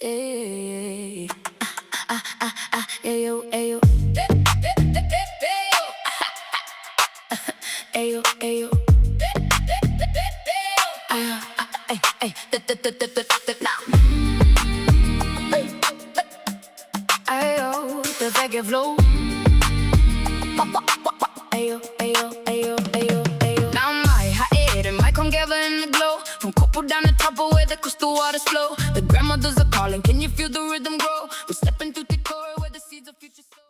Ay, ayo, ayo. Ayo, ayo. Ayo, the reggae flow. Ayo, ayo, ayo, ayo, ayo. Now my head and my come gather in the glow. From couple down the top of where the crystal waters flow. The grandmothers are calling, can you feel the rhythm grow? We're stepping through the core where the seeds of future sow.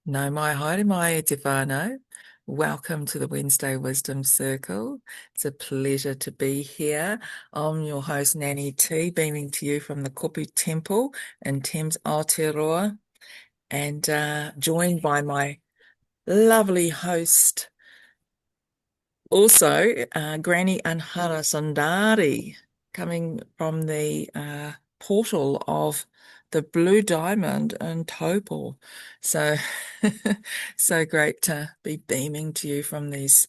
No mai haere mai e te whānau. Welcome to the Wednesday Wisdom Circle. It's a pleasure to be here. I'm your host, Nanny T, beaming to you from the Kopu Temple in Thames, Aotearoa, and joined by my lovely host, also Granny Anhara Sundari, coming from the portal of the Blue Diamond in Taupo. So, so great to be beaming to you from these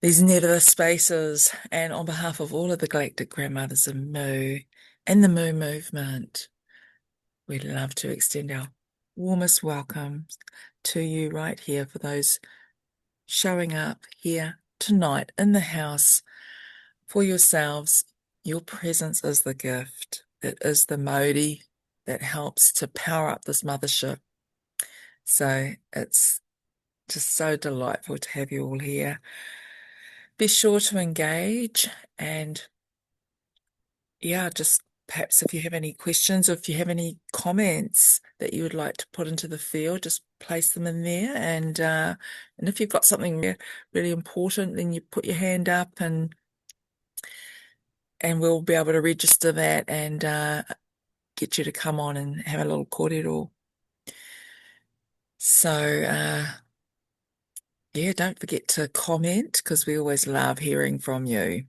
nether spaces. And on behalf of all of the Galactic Grandmothers of Mu and the Mu Movement, we'd love to extend our warmest welcomes to you right here for those showing up here tonight in the house for yourselves. Your presence is the gift. It is the modi that helps to power up this mothership. So it's just so delightful to have you all here. Be sure to engage, and just perhaps if you have any questions or if you have any comments that you would like to put into the field, just place them in there. And if you've got something really important, then you put your hand up and we'll be able to register that and get you to come on and have a little kōrero. So, don't forget to comment, because we always love hearing from you.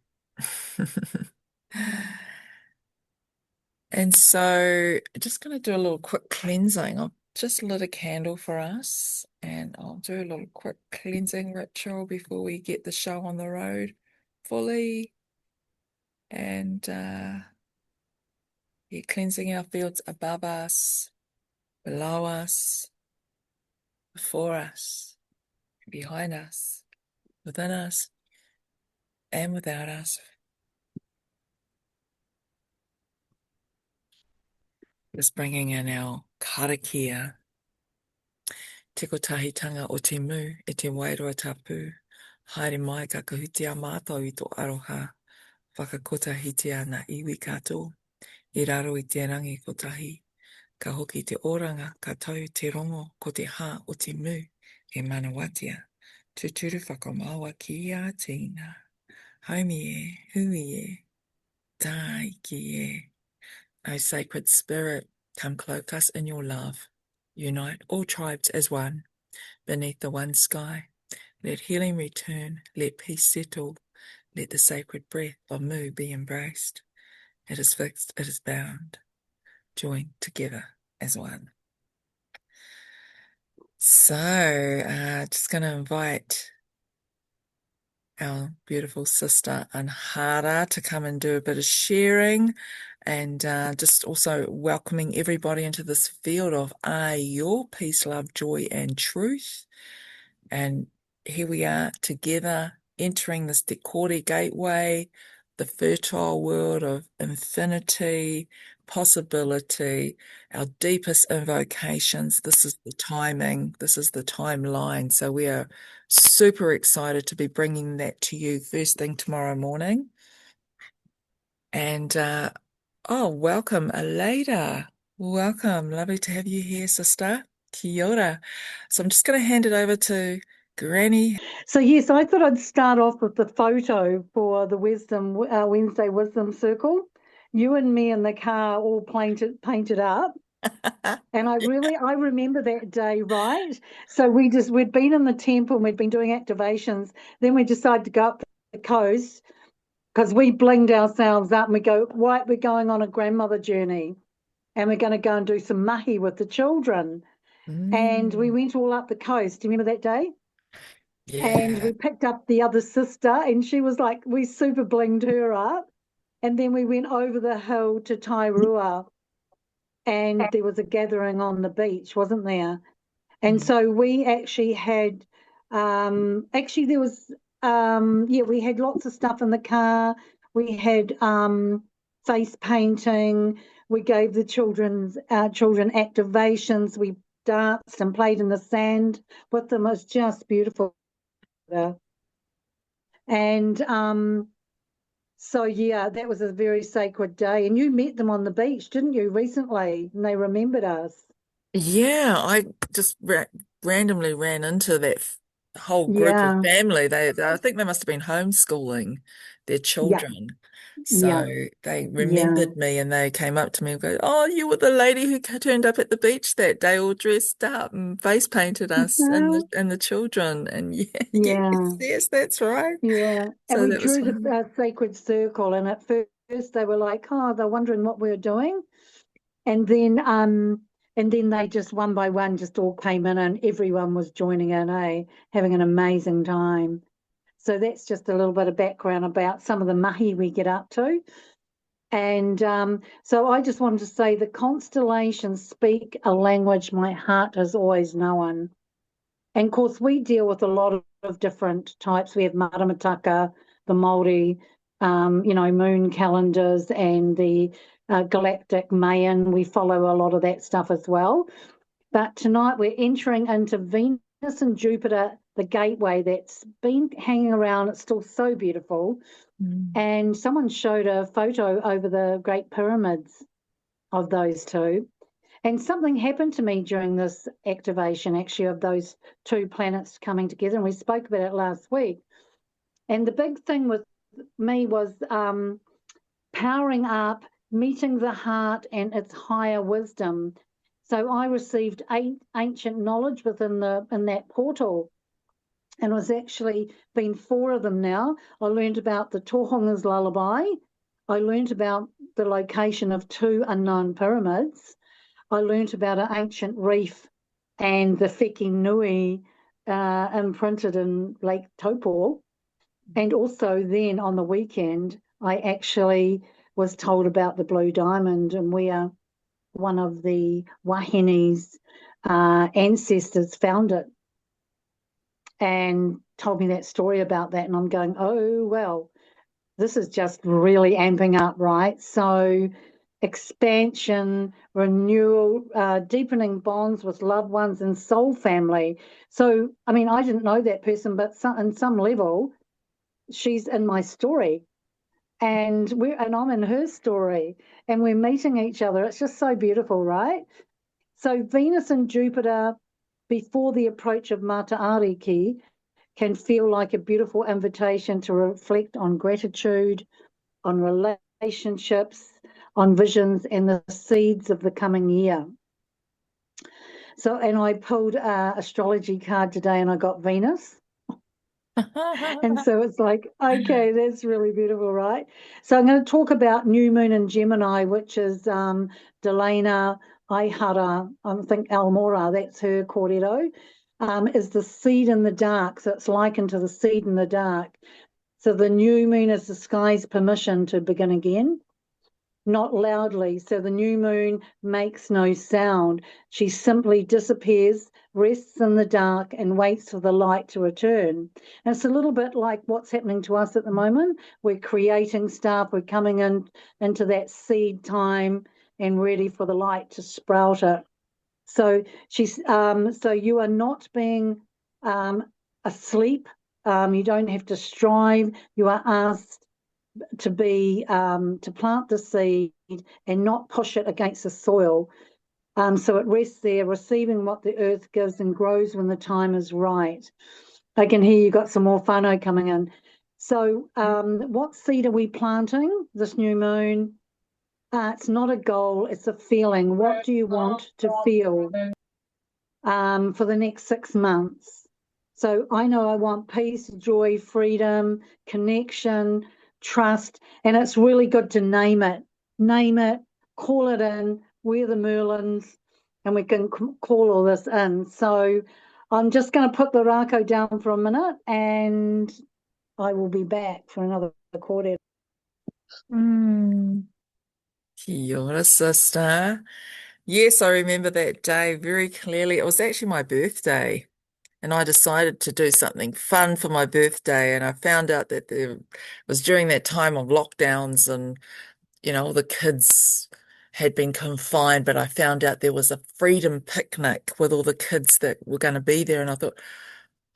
And so just going to do a little quick cleansing. I've just lit a candle for us, and I'll do a little quick cleansing ritual before we get the show on the road fully. And cleansing our fields above us, below us, before us, behind us, within us, and without us. Just bringing in our karakia. Te kotahitanga o te mu e te wairoa tapu. Haere mai ka kahutia mātou i tō aroha. Whakakotahitia na iwi kato. I raro i te rangi kotahi. Ka hoki te oranga ka tau te rongo ko te hā o te mu e manawatia. Tuturu whakamaua ki a tīna. Haumi e, hui e, tai ki e. O sacred spirit, come cloak us in your love. Unite all tribes as one, beneath the one sky. Let healing return, let peace settle, let the sacred breath of Mu be embraced. It is fixed, it is bound, joined together as one. So, just going to invite our beautiful sister Anhara to come and do a bit of sharing, and just also welcoming everybody into this field of your peace, love, joy, and truth. And here we are together, entering this Te Kore gateway, the fertile world of infinity, possibility, our deepest invocations. This is the timing, this is the timeline. So we are super excited to be bringing that to you first thing tomorrow morning. And welcome, Aleda. Welcome. Lovely to have you here, sister. Kia ora. So I'm just going to hand it over to Granny. So yes, I thought I'd start off with the photo for the Wednesday Wisdom Circle. You and me in the car all painted up. And I remember that day, right? So we'd been in the temple and we'd been doing activations. Then we decided to go up the coast because we blinged ourselves up and we go, right, we're going on a grandmother journey and we're going to go and do some mahi with the children. And we went all up the coast. Do you remember that day? Yeah. And we picked up the other sister and she was like, we super blinged her up. And then we went over the hill to Tairua. and there was a gathering on the beach, wasn't there? And so we actually had, actually there was, yeah, we had lots of stuff in the car. We had face painting. We gave the our children activations. We danced and played in the sand with them. It was just beautiful. And so, yeah, that was a very sacred day. And you met them on the beach, didn't you, recently? And they remembered us. Yeah, I just randomly ran into that whole group of Yeah, family. I think they must have been homeschooling their yeah, children. yeah, So they yeah. remembered me and they came up to me and go, "Oh, you were the lady who turned up at the beach that day, all dressed up and face painted us and Well, the children." And yeah, yes, yeah, yes, that's right. yeah. And So we that was drew fun. the sacred circle, and at first they were like, "Oh, they're wondering what we were doing," and then they just one by one just all came in, and everyone was joining in, having an amazing time. So that's just a little bit of background about some of the mahi we get up to. And so I just wanted to say the constellations speak a language my heart has always known. And of course, we deal with a lot of different types. We have maramataka, the Māori, moon calendars, and the galactic Mayan. We follow a lot of that stuff as well. But tonight we're entering into Venus and Jupiter, the gateway that's been hanging around. It's still so beautiful. Mm. And someone showed a photo over the Great Pyramids of those two. And something happened to me during this activation, actually, of those two planets coming together. And we spoke about it last week. And the big thing with me was powering up, meeting the heart and its higher wisdom. So I received ancient knowledge in that portal, and it was actually been four of them now. I learned about the Tohunga's lullaby. I learned about the location of two unknown pyramids. I learnt about an ancient reef and the Wheke Nui imprinted in Lake Taupo. And also then on the weekend, I actually was told about the Blue Diamond, and where one of the Wahine's ancestors found it, and told me that story about that. And I'm going, oh, well, this is just really amping up, right? So expansion, renewal, deepening bonds with loved ones and soul family. So, I mean, I didn't know that person, but in some level, she's in my story, and I'm in her story, and we're meeting each other. It's just so beautiful, right? So Venus and Jupiter, before the approach of Mata Ariki, can feel like a beautiful invitation to reflect on gratitude, on relationships, on visions, and the seeds of the coming year. So, and I pulled an astrology card today and I got Venus. And so it's like, okay, that's really beautiful, right? So I'm going to talk about new moon in Gemini, which is Delana Aihara, I think Almora, that's her Cordedo, is the seed in the dark. So it's likened to the seed in the dark. So the new moon is the sky's permission to begin again, not loudly. So the new moon makes no sound. She simply disappears, rests in the dark, and waits for the light to return. And it's a little bit like what's happening to us at the moment. We're creating stuff, we're coming into that seed time and ready for the light to sprout it. So so you are not being asleep. You don't have to strive. You are asked to be to plant the seed and not push it against the soil. So it rests there, receiving what the earth gives and grows when the time is right. I can hear you got some more whānau coming in. So what seed are we planting this new moon? It's not a goal, it's a feeling. What do you want to feel for the next 6 months? So I know I want peace, joy, freedom, connection, trust, and it's really good to name it. Name it, call it in. We're the Merlins, and we can call all this in. So I'm just going to put the rako down for a minute, and I will be back for another quarter. Mm. Kia ora, sister. Yes, I remember that day very clearly. It was actually my birthday, and I decided to do something fun for my birthday. And I found out that there was during that time of lockdowns, and all the kids had been confined, but I found out there was a freedom picnic with all the kids that were going to be there. And I thought,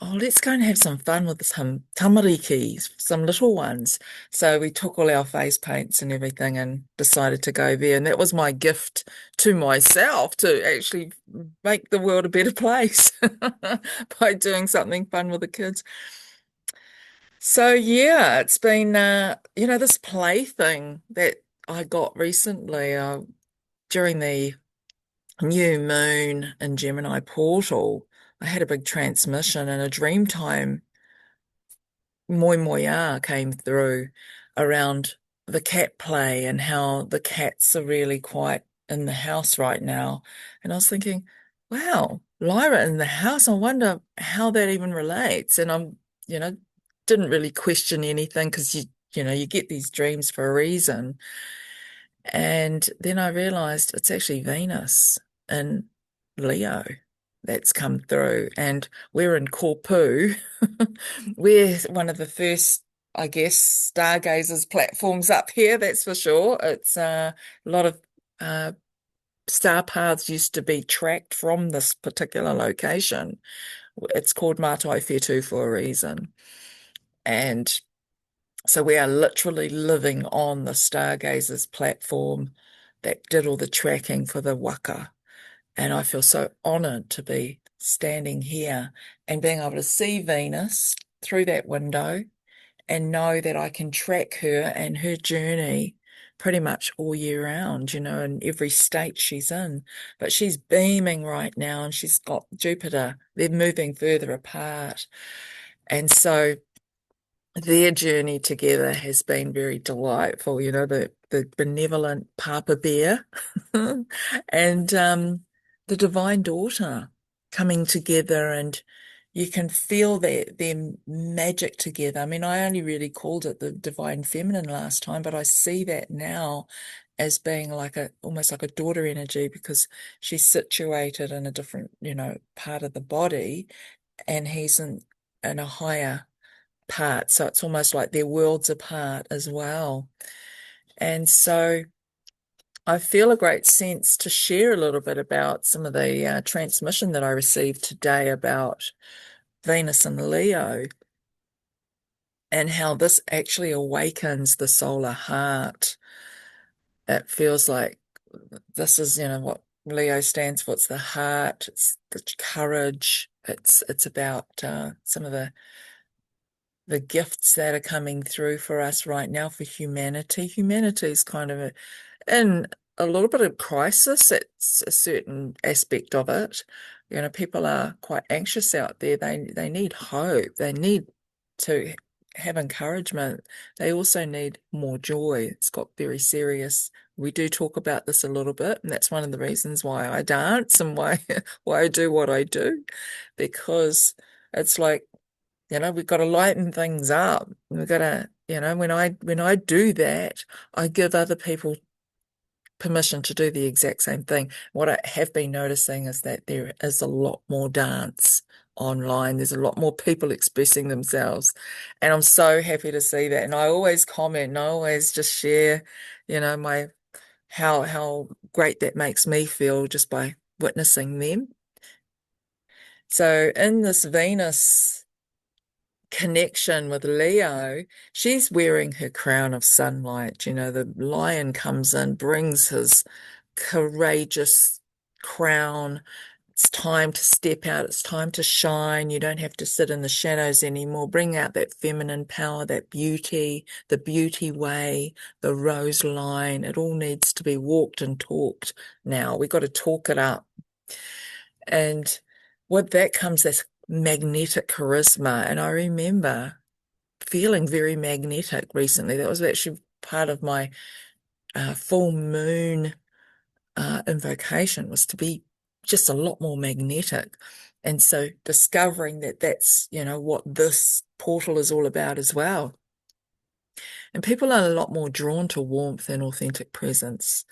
oh, let's go and have some fun with some tamarikis, some little ones. So we took all our face paints and everything and decided to go there. And that was my gift to myself to actually make the world a better place by doing something fun with the kids. So yeah, it's been this play thing that I got recently during the new moon in Gemini portal. I had a big transmission and a dream time moi moya came through around the cat play and how the cats are really quite in the house right now. And I was thinking, wow, Lyra in the house, I wonder how that even relates. And you know, didn't really question anything because you get these dreams for a reason. And then I realized it's actually Venus in Leo that's come through. And we're in Korpu. We're one of the first, I guess, stargazers platforms up here, that's for sure. It's a lot of star paths used to be tracked from this particular location. It's called Mātai Whetū for a reason. And so we are literally living on the Stargazers platform that did all the tracking for the waka. And I feel so honored to be standing here and being able to see Venus through that window and know that I can track her and her journey pretty much all year round, in every state she's in. But she's beaming right now and she's got Jupiter. They're moving further apart. And so their journey together has been very delightful, the benevolent Papa Bear and the divine daughter coming together, and you can feel their magic together. I mean, I only really called it the divine feminine last time, but I see that now as being like almost like a daughter energy because she's situated in a different, part of the body, and he's in a higher part. So it's almost like they're worlds apart as well. And so I feel a great sense to share a little bit about some of the transmission that I received today about Venus and Leo and how this actually awakens the solar heart. It feels like this is, what Leo stands for. It's the heart, it's the courage, it's about some of the gifts that are coming through for us right now for humanity. Humanity is kind of in a little bit of crisis. It's a certain aspect of it. People are quite anxious out there. They need hope. They need to have encouragement. They also need more joy. It's got very serious. We do talk about this a little bit, and that's one of the reasons why I dance and why I do what I do, because it's like, we've got to lighten things up. We've got to, when I do that, I give other people permission to do the exact same thing. What I have been noticing is that there is a lot more dance online. There's a lot more people expressing themselves. And I'm so happy to see that. And I always comment and I always just share, my how great that makes me feel just by witnessing them. So in this Venus connection with Leo, she's wearing her crown of sunlight. The lion comes in, brings his courageous crown. It's time to step out. It's time to shine. You don't have to sit in the shadows anymore. Bring out that feminine power, that beauty, the beauty way, the rose line. It all needs to be walked and talked now. We've got to talk it up. And with that comes this magnetic charisma. And I remember feeling very magnetic recently. That was actually part of my full moon invocation, was to be just a lot more magnetic. And so discovering that that's, what this portal is all about as well. And people are a lot more drawn to warmth and authentic presence.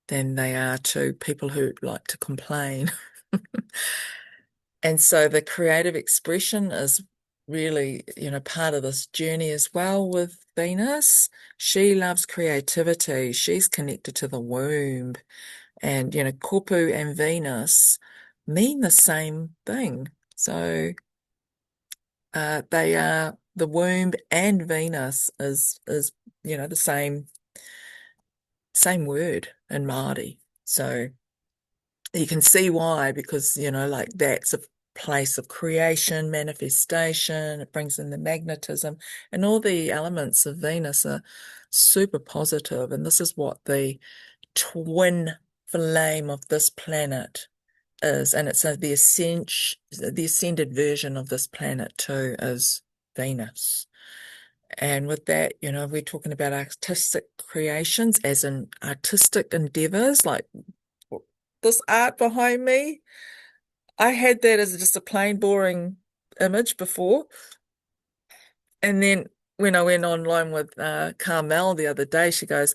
than they are to people who like to complain. And so the creative expression is really, part of this journey as well with Venus. She loves creativity. She's connected to the womb. And, Kupu and Venus mean the same thing. So they are the womb, and Venus is the same word in Māori. So you can see why, because, like that's a place of creation, manifestation. It brings in the magnetism, and all the elements of Venus are super positive. And this is what the twin flame of this planet is. And it's the ascended version of this planet too is Venus. And with that, we're talking about artistic creations, as in artistic endeavors, like this art behind me. I had that as just a plain boring image before. And then when I went online with Carmel the other day, she goes,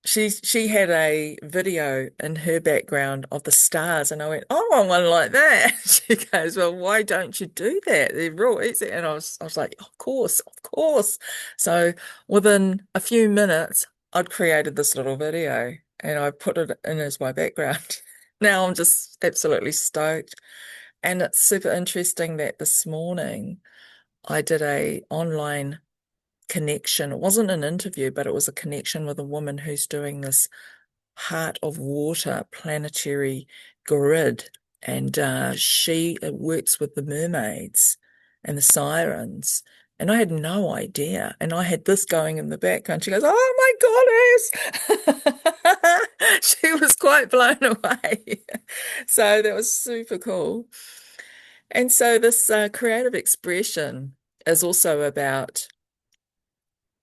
she had a video in her background of the stars, and I went, I want one like that. She goes, well, why don't you do that? They're real easy. And I was like, of course, of course. So within a few minutes, I'd created this little video and I put it in as my background. Now I'm just absolutely stoked. And it's super interesting that this morning I did a online connection. It wasn't an interview, but it was a connection with a woman who's doing this Heart of Water planetary grid. And she works with the mermaids and the sirens. And I had no idea. And I had this going in the background. She goes, oh my goddess. She was quite blown away. So that was super cool. And so this creative expression is also about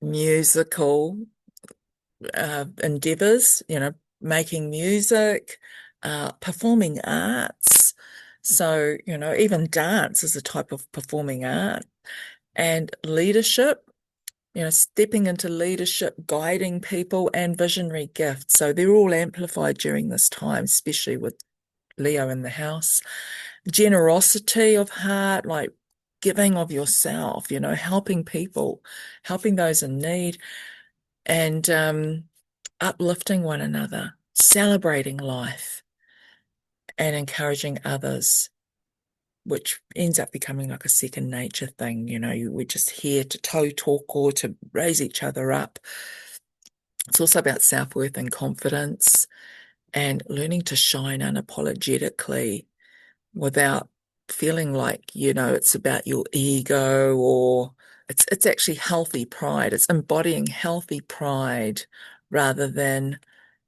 musical endeavors, making music, performing arts. So, even dance is a type of performing art, and leadership, stepping into leadership, guiding people, and visionary gifts. So they're all amplified during this time, especially with Leo in the house. Generosity of heart, like giving of yourself, helping people, helping those in need, and uplifting one another, celebrating life, and encouraging others, which ends up becoming like a second nature thing. We're just here to talk or to raise each other up. It's also about self-worth and confidence, and learning to shine unapologetically without feeling like, it's about your ego, or it's actually healthy pride. It's embodying healthy pride rather than,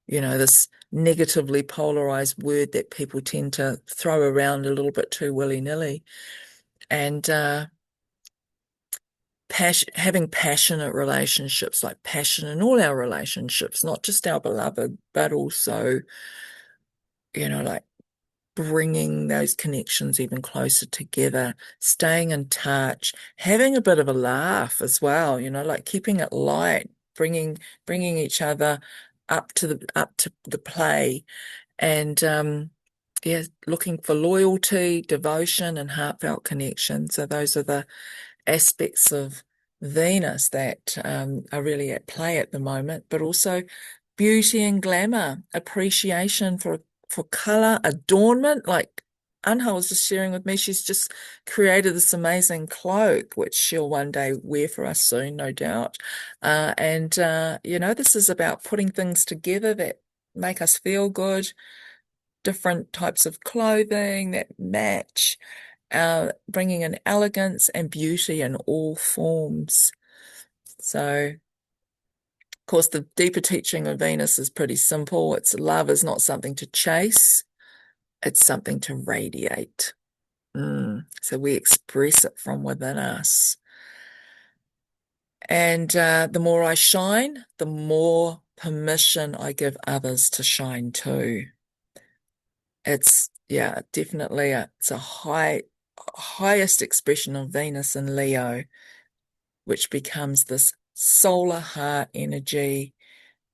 this negatively polarized word that people tend to throw around a little bit too willy-nilly. And having passionate relationships, like passion in all our relationships, not just our beloved, but also, like bringing those connections even closer together, staying in touch, having a bit of a laugh as well, like keeping it light, bringing each other up to the play, and yeah, looking for loyalty, devotion, and heartfelt connection. So those are the aspects of Venus that are really at play at the moment, but also beauty and glamour, appreciation for color, adornment. Like Anha was just sharing with me, she's just created this amazing cloak, which she'll one day wear for us soon, no doubt. And this is about putting things together that make us feel good, different types of clothing that match, bringing in elegance and beauty in all forms. So, of course, the deeper teaching of Venus is pretty simple. It's love is not something to chase, it's something to radiate. So we express it from within us. And the more I shine, the more permission I give others to shine too. It's, yeah, definitely it's a highest expression of Venus in Leo, which becomes this solar heart energy,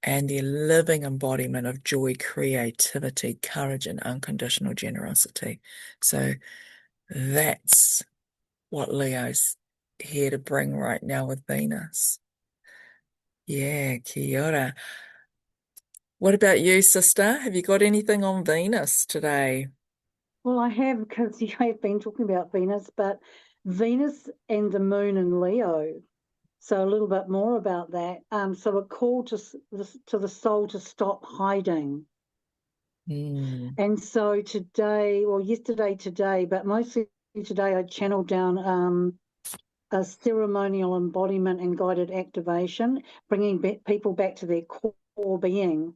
and the living embodiment of joy, creativity, courage, and unconditional generosity. So that's what Leo's here to bring right now with Venus. Yeah, kia ora. What about you, sister? Have you got anything on Venus today? Well, I have, because you have been talking about Venus, but Venus and the moon in Leo. So a little bit more about that. So a call to the soul to stop hiding. Mm. And so today, but mostly today, I channeled down a ceremonial embodiment and guided activation, bringing people back to their core being,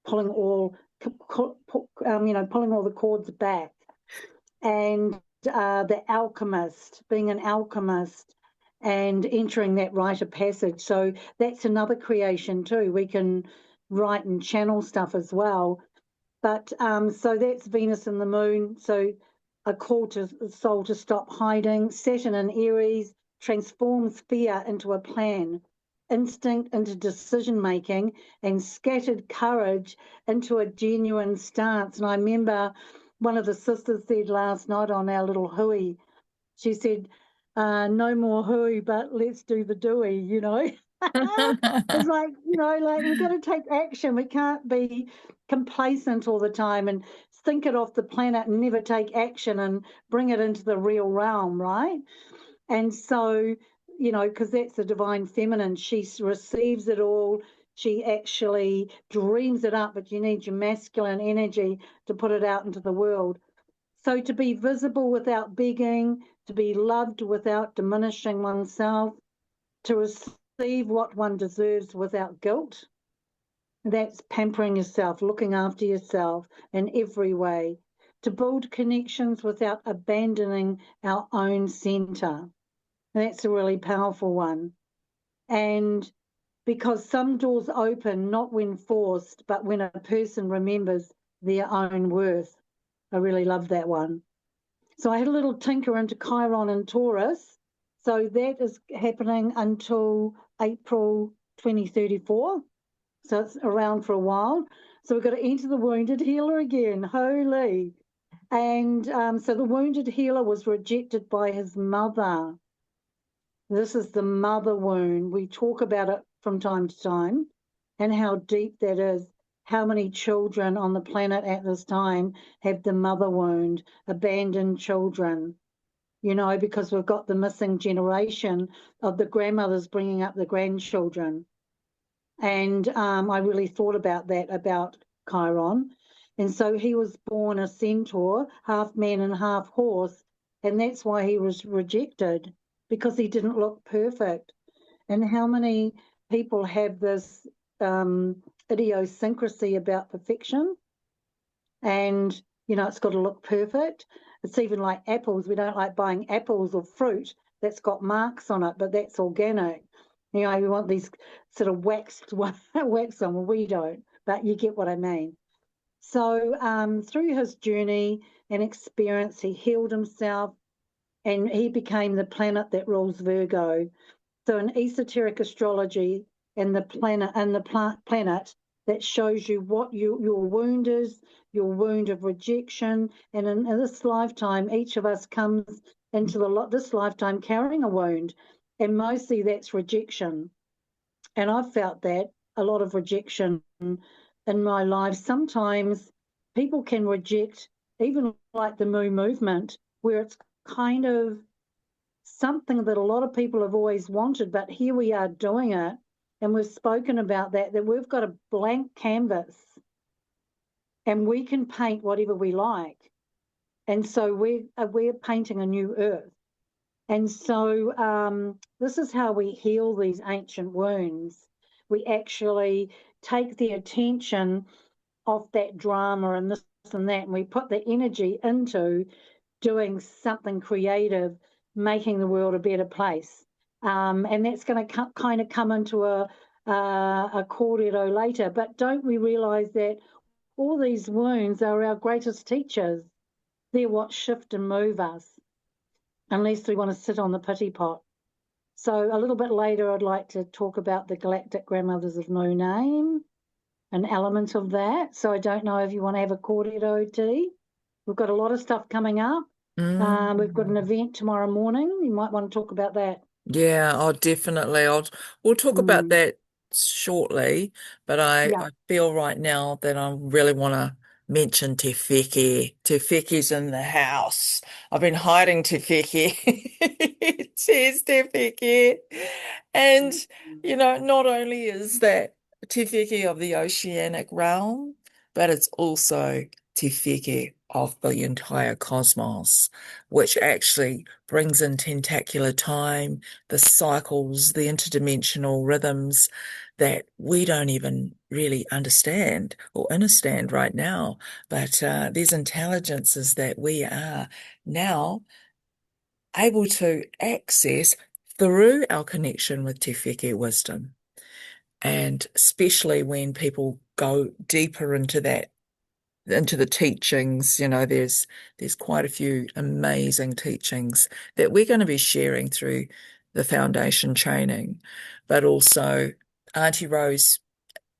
pulling all pulling all the cords back, and the alchemist, being an alchemist, and entering that rite of passage. So that's another creation too. We can write and channel stuff as well. But so that's Venus and the moon. So a call to the soul to stop hiding. Saturn and Aries transforms fear into a plan, instinct into decision making, and scattered courage into a genuine stance. And I remember one of the sisters said last night on our little hui, she said, no more hui, but let's do the doing, you know. It's like, like we've got to take action. We can't be complacent all the time and think it off the planet and never take action and bring it into the real realm, right? And so, because that's the divine feminine, she receives it all. She actually dreams it up, but you need your masculine energy to put it out into the world. So to be visible without begging, to be loved without diminishing oneself, to receive what one deserves without guilt. That's pampering yourself, looking after yourself in every way, to build connections without abandoning our own centre. That's a really powerful one. And because some doors open not when forced, but when a person remembers their own worth. I really love that one. So I had a little tinker into Chiron and Taurus. So that is happening until April 2034. So it's around for a while. So we've got to enter the wounded healer again. Holy. And so the wounded healer was rejected by his mother. This is the mother wound. We talk about it from time to time and how deep that is. How many children on the planet at this time have the mother wound, abandoned children, because we've got the missing generation of the grandmothers bringing up the grandchildren. And I really thought about that, about Chiron. And so he was born a centaur, half man and half horse, and that's why he was rejected, because he didn't look perfect. And how many people have this idiosyncrasy about perfection? And, it's got to look perfect. It's even like apples. We don't like buying apples or fruit that's got marks on it, but that's organic. We want these sort of waxed wax on. Well, we don't, but you get what I mean. So through his journey and experience, he healed himself, and he became the planet that rules Virgo. So in esoteric astrology, and the planet that shows you what your wound is, your wound of rejection. And in this lifetime, each of us comes into this lifetime carrying a wound, and mostly that's rejection. And I've felt that a lot of rejection in my life. Sometimes people can reject, even like the Moo movement, where it's kind of something that a lot of people have always wanted, but here we are doing it. And we've spoken about that we've got a blank canvas and we can paint whatever we like. And so we're painting a new earth. And so this is how we heal these ancient wounds. We actually take the attention off that drama and this and that, and we put the energy into doing something creative, making the world a better place. And that's going to kind of come into a kōrero later. But don't we realise that all these wounds are our greatest teachers? They're what shift and move us, unless we want to sit on the pity pot. So a little bit later, I'd like to talk about the galactic grandmothers of Moon Name. an element of that. So I don't know if you want to have a kōrero tea. We've got a lot of stuff coming up. We've got an Mm. event tomorrow morning. You might want to talk about that. Yeah, oh, definitely. We'll talk about Mm. that shortly, but I, Yeah. I feel right now that I really want to mention Te Wheke. Te Wheke's in the house. I've been hiding Te Wheke. Cheers, Te Wheke. And, not only is that Te Wheke of the oceanic realm, but it's also Te Wheke of the entire cosmos, which actually brings in tentacular time, the cycles, the interdimensional rhythms that we don't even really understand or understand right now. But these intelligences that we are now able to access through our connection with Te Wheke wisdom. And especially when people go deeper into that, into the teachings, there's quite a few amazing teachings that we're going to be sharing through the foundation training, but also Auntie Rose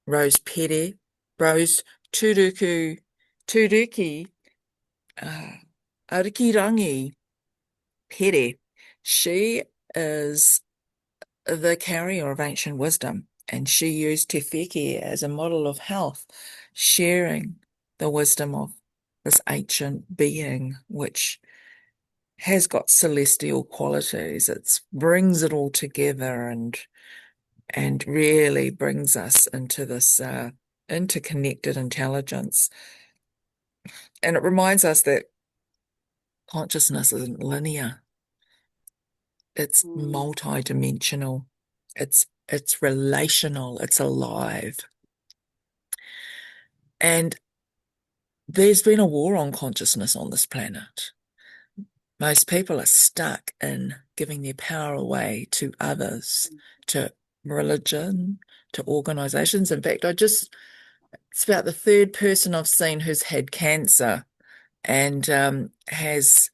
Pere, Rose Turuki, uh, Arikirangi Pere. She is the carrier of ancient wisdom, and she used Te Wheke as a model of health, sharing the wisdom of this ancient being, which has got celestial qualities. It brings it all together and really brings us into this interconnected intelligence. And it reminds us that consciousness isn't linear. It's Mm. multi-dimensional. It's relational. It's alive. And there's been a war on consciousness on this planet. Most people are stuck in giving their power away to others, to religion, to organizations. In fact, it's about the third person I've seen who's had cancer and has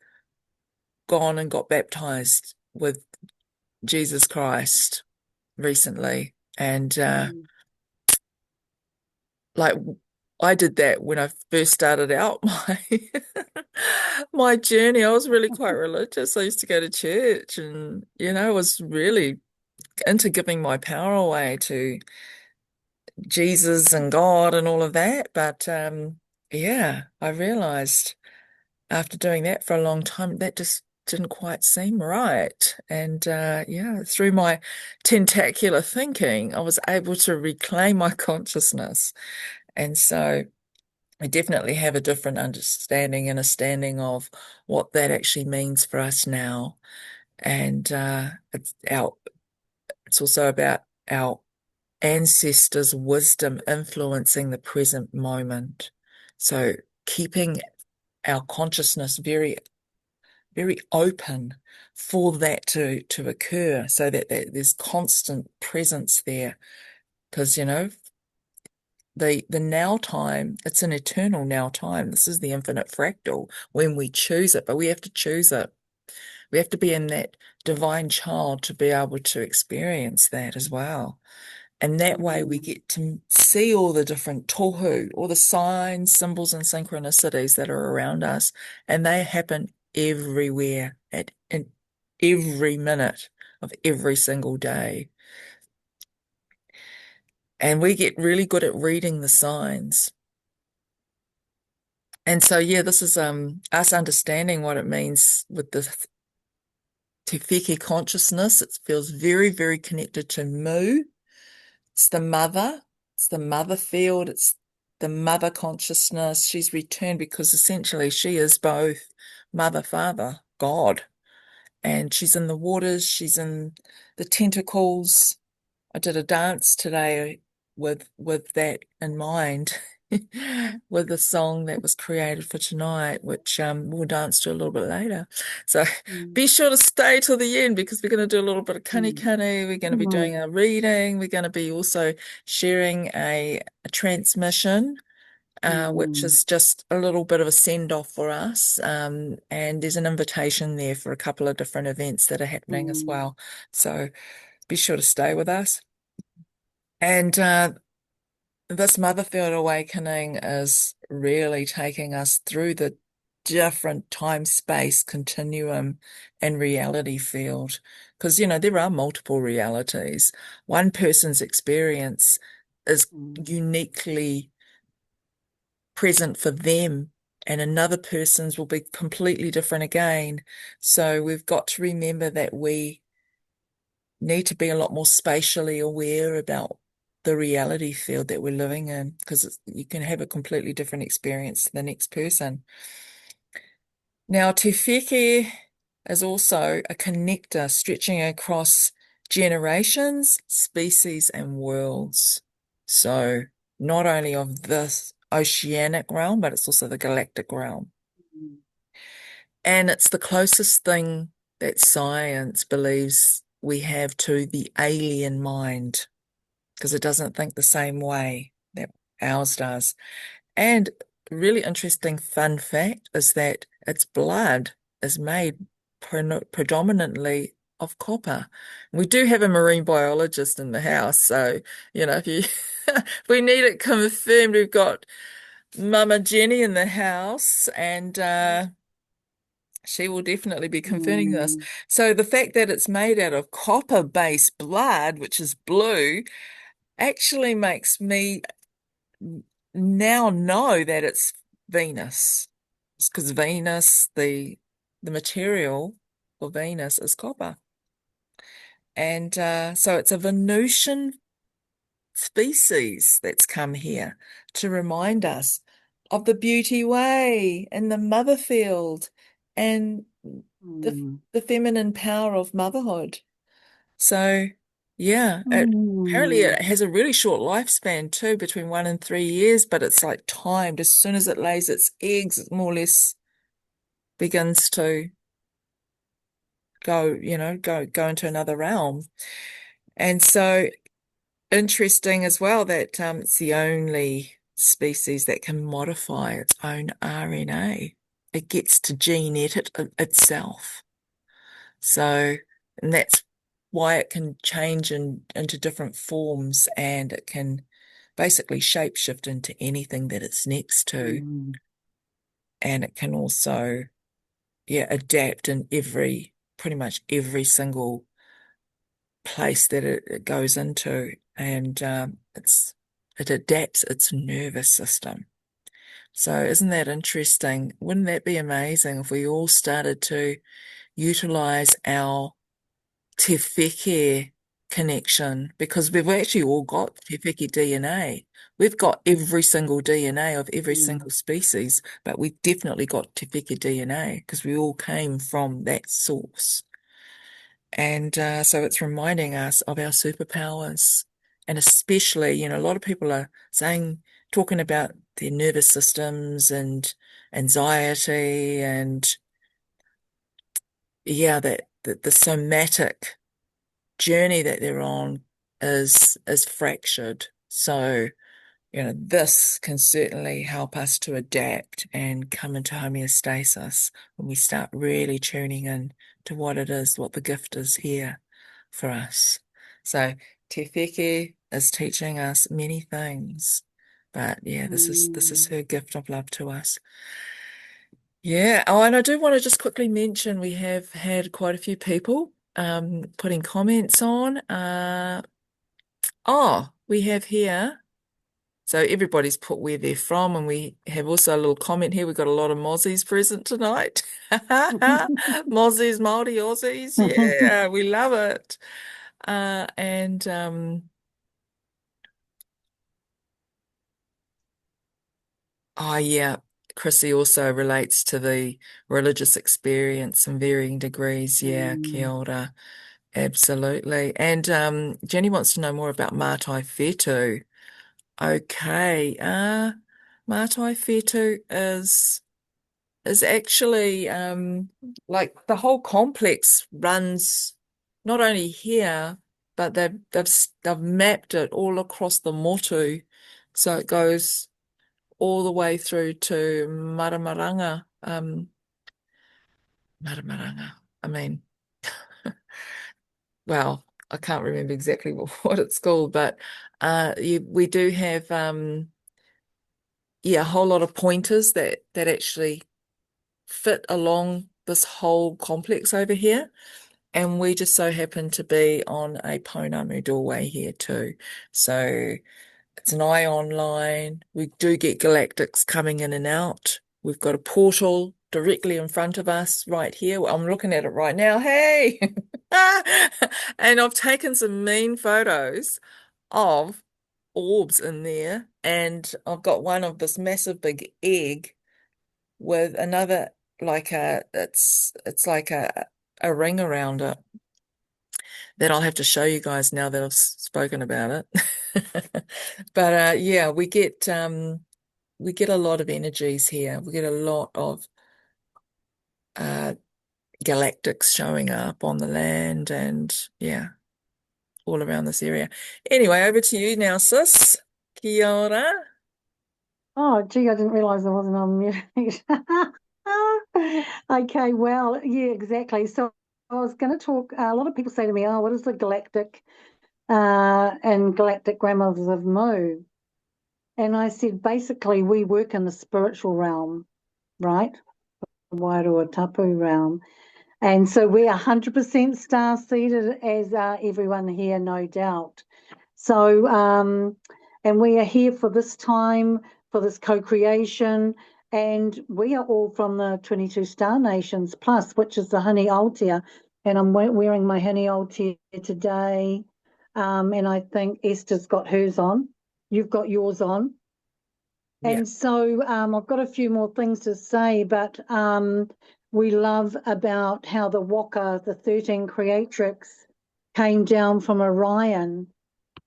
gone and got baptized with Jesus Christ recently. And Mm. like I did that when I first started out my journey. I was really quite religious. I used to go to church and, was really into giving my power away to Jesus and God and all of that. But yeah, I realized after doing that for a long time, that just didn't quite seem right. And yeah, through my tentacular thinking, I was able to reclaim my consciousness. And so I definitely have a different understanding and a standing of what that actually means for us now. And it's also about our ancestors' wisdom influencing the present moment. So keeping our consciousness very, very open for that to occur, so that there's constant presence there. Because, the now time, it's an eternal now time. This is the infinite fractal when we choose it, but we have to choose it. We have to be in that divine child to be able to experience that as well. And that way we Mm. get to see all the different tohu, all the signs, symbols, and synchronicities that are around us. And they happen everywhere in every minute of every single day. And we get really good at reading the signs. And so, yeah, this is us understanding what it means with the Te Wheke consciousness. It feels very, very connected to Mu. It's the mother. It's the mother field. It's the mother consciousness. She's returned because essentially she is both mother, father, God. And she's in the waters. She's in the tentacles. I did a dance today with that in mind, with the song that was created for tonight, which we'll dance to a little bit later. So Mm. be sure to stay till the end because we're going to do a little bit of kani Mm. kani. We're going to be doing Mm. a reading. We're going to be also sharing a transmission. Which Mm. is just a little bit of a send off for us. And there's an invitation there for a couple of different events that are happening as Mm. well. So be sure to stay with us. And this Motherfield awakening is really taking us through the different time space continuum and reality field. Because, there are multiple realities. One person's experience is uniquely present for them, and another person's will be completely different again. So we've got to remember that we need to be a lot more spatially aware about the reality field that we're living in, because you can have a completely different experience to the next person. Now, Te Wheke is also a connector stretching across generations, species, and worlds. So not only of this oceanic realm, but it's also the galactic realm. And it's the closest thing that science believes we have to the alien mind, because it doesn't think the same way that ours does. And really interesting fun fact is that its blood is made predominantly of copper. We do have a marine biologist in the house, so if you if we need it confirmed, we've got Mama Jenny in the house, and she will definitely be confirming this. So the fact that it's made out of copper-based blood, which is blue, actually makes me now know that it's Venus. It's because Venus, the material for Venus is copper. And so it's a Venusian species that's come here to remind us of the beauty way and the mother field and the feminine power of motherhood. So, yeah, apparently it has a really short lifespan too, between 1 and 3 years, but it's like timed. As soon as it lays its eggs, it more or less begins to go into another realm. And so interesting as well that it's the only species that can modify its own RNA. It gets to gene edit itself. So, and that's why it can change into different forms, and it can basically shapeshift into anything that it's next to. And it can also, adapt in pretty much every single place that it goes into. And it adapts its nervous system. So isn't that interesting? Wouldn't that be amazing if we all started to utilize our Te Wheke connection, because we've actually all got Te Wheke DNA. We've got every single DNA of every single species, but we definitely got Te Wheke DNA because we all came from that source. And so it's reminding us of our superpowers. And especially, a lot of people are talking about their nervous systems and anxiety and, that the somatic journey that they're on is fractured. So, this can certainly help us to adapt and come into homeostasis when we start really tuning in to what it is, what the gift is here for us. So Te Wheke is teaching us many things, but this is her gift of love to us. Yeah. Oh, and I do want to just quickly mention we have had quite a few people putting comments on. We have here. So everybody's put where they're from, and we have also a little comment here. We've got a lot of Mozzies present tonight. Mozzies, Māori, Aussies. Yeah, we love it. And oh yeah, Chrissy also relates to the religious experience in varying degrees. Yeah, kia ora. Absolutely. And Jenny wants to know more about Mātai Whetū. Okay. Mātai Whetū is actually like the whole complex runs not only here, but they've mapped it all across the motu. So it goes all the way through to Maramaranga. Maramaranga. I mean, well, I can't remember exactly what it's called, but we do have a whole lot of pointers that actually fit along this whole complex over here. And we just so happen to be on a Pounamu doorway here too. So it's an ion line. We do get galactics coming in and out. We've got a portal directly in front of us right here. I'm looking at it right now. Hey! And I've taken some mean photos of orbs in there. And I've got one of this massive big egg with another, like it's like a ring around it that I'll have to show you guys now that I've spoken about it. But yeah, we get a lot of energies here. We get a lot of uh galactics showing up on the land and yeah, all around this area. Anyway, over to you now, sis. Kia ora. Oh, gee, I didn't realise I wasn't on mute. Okay, well, yeah, exactly. So I was going to talk. A lot of people say to me, "Oh, what is the galactic and galactic grandmothers of Mu?" And I said, basically, we work in the spiritual realm, right? The Wairua Tapu realm. And so we're 100% star-seeded, as everyone here, no doubt. So, and we are here for this time, for this co-creation, and we are all from the 22 Star Nations Plus, which is the Hini Aotea, and I'm wearing my Hini Aotea today, and I think Esther's got hers on. You've got yours on. Yeah. And so I've got a few more things to say, but we love about how the Wheke, the 13 creatrix, came down from Orion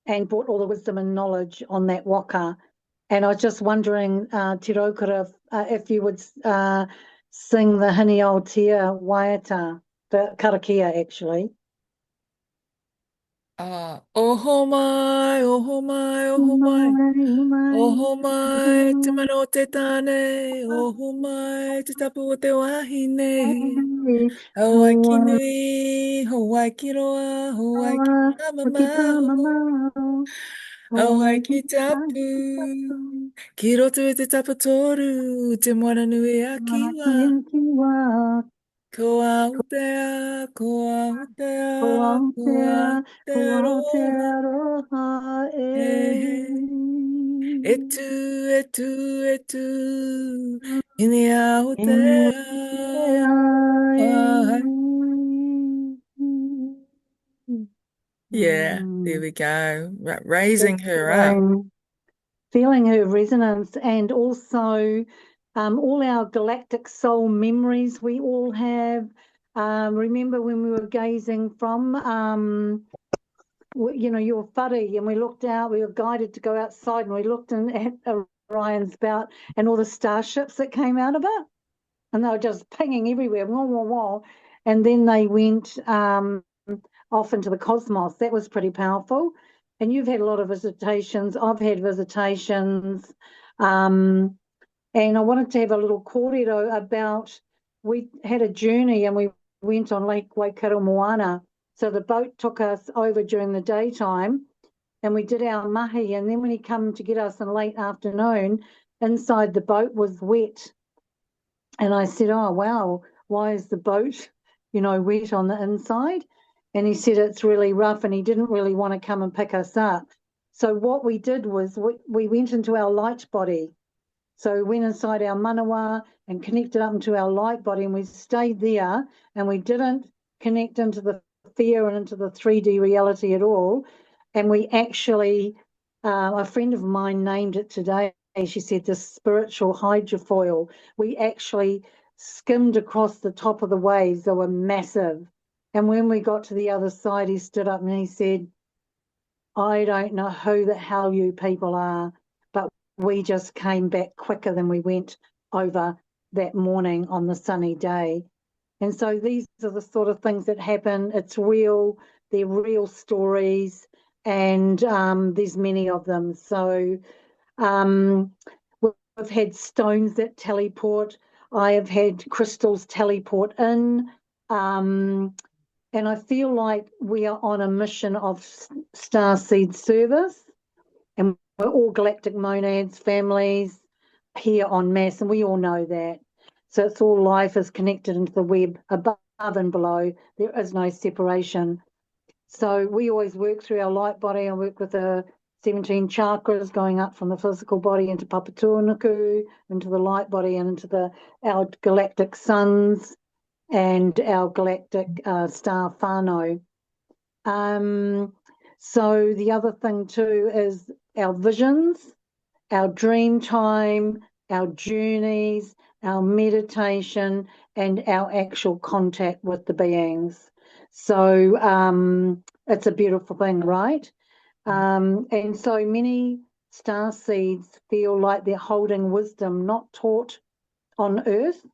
and brought all the wisdom and knowledge on that Wheke. And I was just wondering, Te Raukura, if you would sing the Hini Aotea Waiata, the karakia actually. Oho mai, oho mai, oho mai. Umai, Oho umai, mai, te mana o te tāne, oho mai, te tapu o te wahine. Hawaii ki umai, nui, Hawaii ki roa, Hawaii ki Awa, wakita mamamau. mamau, Hawaii awa, ki tapu, ki roto e te tapu toru, te moana nui a kiwa. kiwa, Ko Aotea, ko Aotea, ko ko Aotearoa. Aotearoa He he. Etu, etu, etu, ini Aotea. Ai. Yeah, there we go. Raising her up. Feeling her resonance, and also all our galactic soul memories we all have. Remember when we were gazing from, your whare, and we looked out, we were guided to go outside, and we looked at Orion's belt and all the starships that came out of it, and they were just pinging everywhere, wah, wah, wah. And then they went off into the cosmos. That was pretty powerful. And you've had a lot of visitations. I've had visitations. And I wanted to have a little kōrero about, we had a journey and we went on Lake Waikaremoana. So the boat took us over during the daytime and we did our mahi. And then when he came to get us in late afternoon, inside the boat was wet. And I said, oh, wow, why is the boat, wet on the inside? And he said, it's really rough, and he didn't really want to come and pick us up. So what we did was we went into our light body. So we went inside our manawa and connected up into our light body, and we stayed there, and we didn't connect into the fear and into the 3D reality at all. And we actually, a friend of mine named it today. She said the spiritual hydrofoil. We actually skimmed across the top of the waves. They were massive. And when we got to the other side, he stood up and he said, I don't know who the hell you people are, but we just came back quicker than we went over that morning on the sunny day. And so these are the sort of things that happen. It's real, they're real stories, and there's many of them. So we've had stones that teleport. I have had crystals teleport in. And I feel like we are on a mission of starseed service, and we're all galactic monads, families here en masse, and we all know that. So it's all life is connected into the web above and below. There is no separation. So we always work through our light body and work with the 17 chakras going up from the physical body into Papatūānuku, into the light body and into our galactic suns and our galactic star whānau. So the other thing too is our visions, our dream time, our journeys, our meditation, and our actual contact with the beings. So it's a beautiful thing, right? And so many star seeds feel like they're holding wisdom not taught on Earth.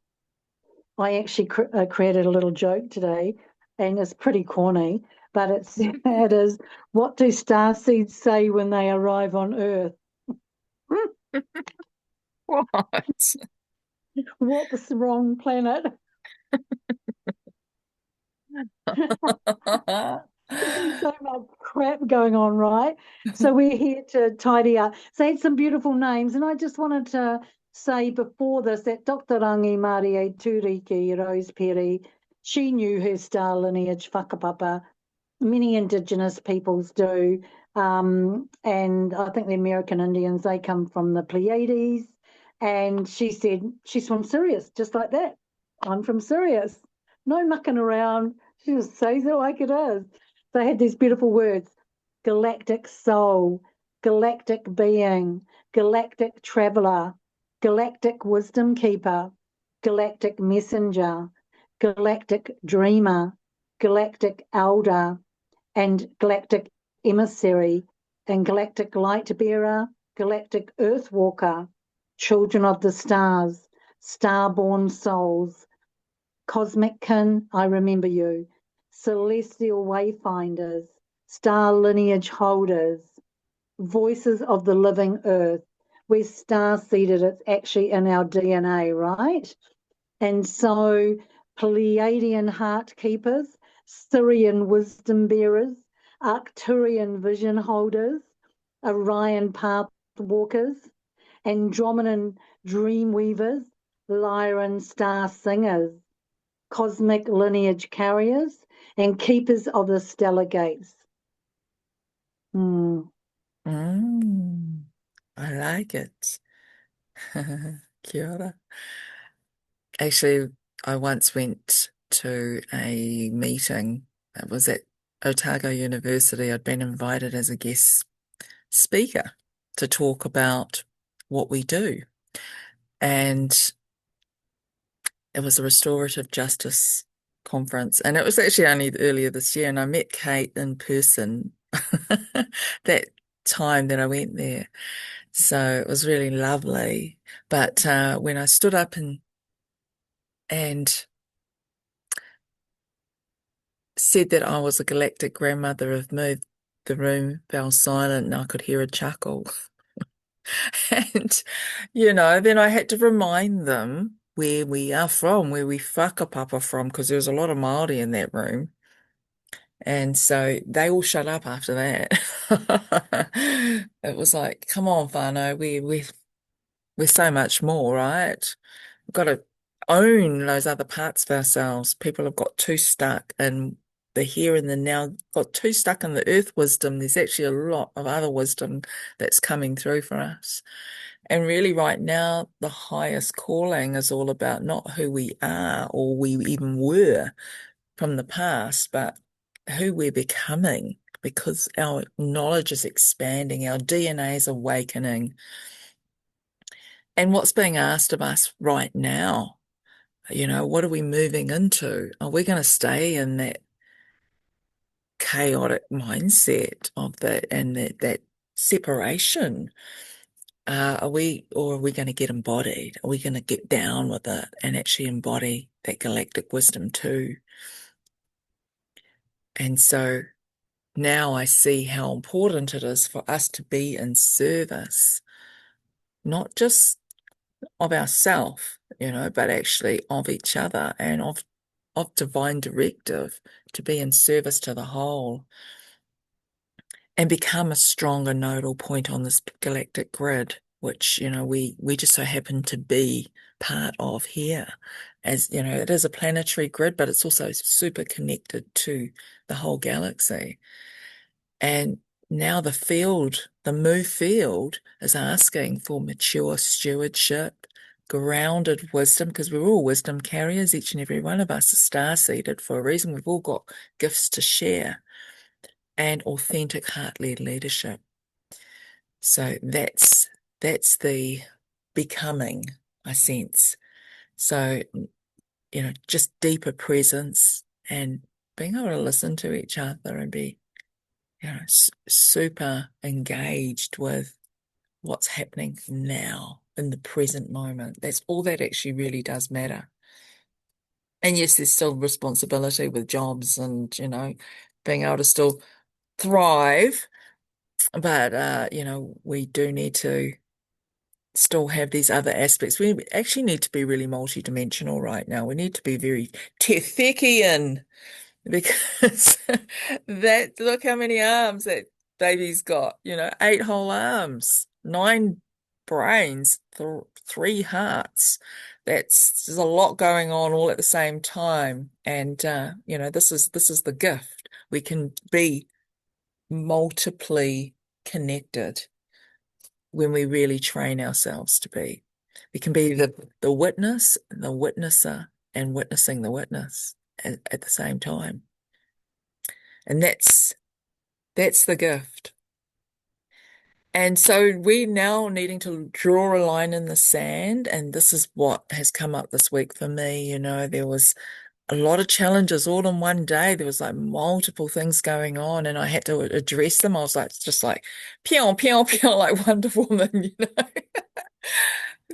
I actually created a little joke today, and it's pretty corny, but it is, what do star seeds say when they arrive on Earth? What? What's the wrong planet? There's so much crap going on, right? So we're here to tidy up. So I had some beautiful names, and I just wanted to say before this that Dr. Rangi Marie Turiki Rose Perry, she knew her star lineage, whakapapa. Many Indigenous peoples do. And I think the American Indians, they come from the Pleiades. And she said she's from Sirius, just like that. I'm from Sirius. No mucking around. She just says it like it is. They had these beautiful words: galactic soul, galactic being, galactic traveler, galactic wisdom keeper, galactic messenger, galactic dreamer, galactic elder, and galactic emissary, and galactic light bearer, galactic earth walker, children of the stars, star-born souls, cosmic kin, I remember you, celestial wayfinders, star lineage holders, voices of the living earth. We're star-seeded, it's actually in our DNA, right? And so Pleiadian heart keepers, Syrian wisdom bearers, Arcturian vision holders, Orion path walkers, Andromedan dream weavers, Lyran star singers, cosmic lineage carriers, and keepers of the stellar gates. I like it. Kia ora. Actually, I once went to a meeting. It was at Otago University. I'd been invited as a guest speaker to talk about what we do. And it was a restorative justice conference. And it was actually only earlier this year. And I met Kate in person that time that I went there. So it was really lovely. But when I stood up and said that I was a galactic grandmother of Mood, the room fell silent and I could hear a chuckle. And, then I had to remind them where we are from, where we whakapapa from, because there was a lot of Māori in that room. And so they all shut up after that. It was like, come on, whānau, we're so much more, right? We've got to own those other parts of ourselves. People have got too stuck in the here and the now, got too stuck in the earth wisdom. There's actually a lot of other wisdom that's coming through for us. And really right now, the highest calling is all about not who we are or we even were from the past, but who we're becoming, because our knowledge is expanding, our DNA is awakening. And what's being asked of us right now, what are we moving into? Are we going to stay in that chaotic mindset of that separation? Are we going to get embodied? Are we going to get down with it and actually embody that galactic wisdom too? And so now I see how important it is for us to be in service, not just of ourselves, but actually of each other and of divine directive to be in service to the whole and become a stronger nodal point on this galactic grid, which, we just so happen to be part of here. As it is a planetary grid, but it's also super connected to the whole galaxy. And now the Mu field is asking for mature stewardship, grounded wisdom, because we're all wisdom carriers. Each and every one of us is star-seeded for a reason. We've all got gifts to share, and authentic heart-led leadership. So that's the becoming, I sense. So, just deeper presence and being able to listen to each other and be, super engaged with what's happening now in the present moment. That's all that actually really does matter. And yes, there's still responsibility with jobs and, being able to still thrive. But, we do need to still have these other aspects. We actually need to be really multidimensional right now. We need to be very Tethekian because look how many arms that baby's got, 8 whole arms, 9 brains, 3 hearts. There's a lot going on all at the same time. And, this is the gift. We can be multiply connected when we really train ourselves to be. We can be the witness, the witnesser, and witnessing the witness at the same time. And that's the gift. And so we're now needing to draw a line in the sand, and this is what has come up this week for me. There was a lot of challenges all in one day. There was like multiple things going on, and I had to address them. I was like, just like, pew, pew, pew, like Wonder Woman,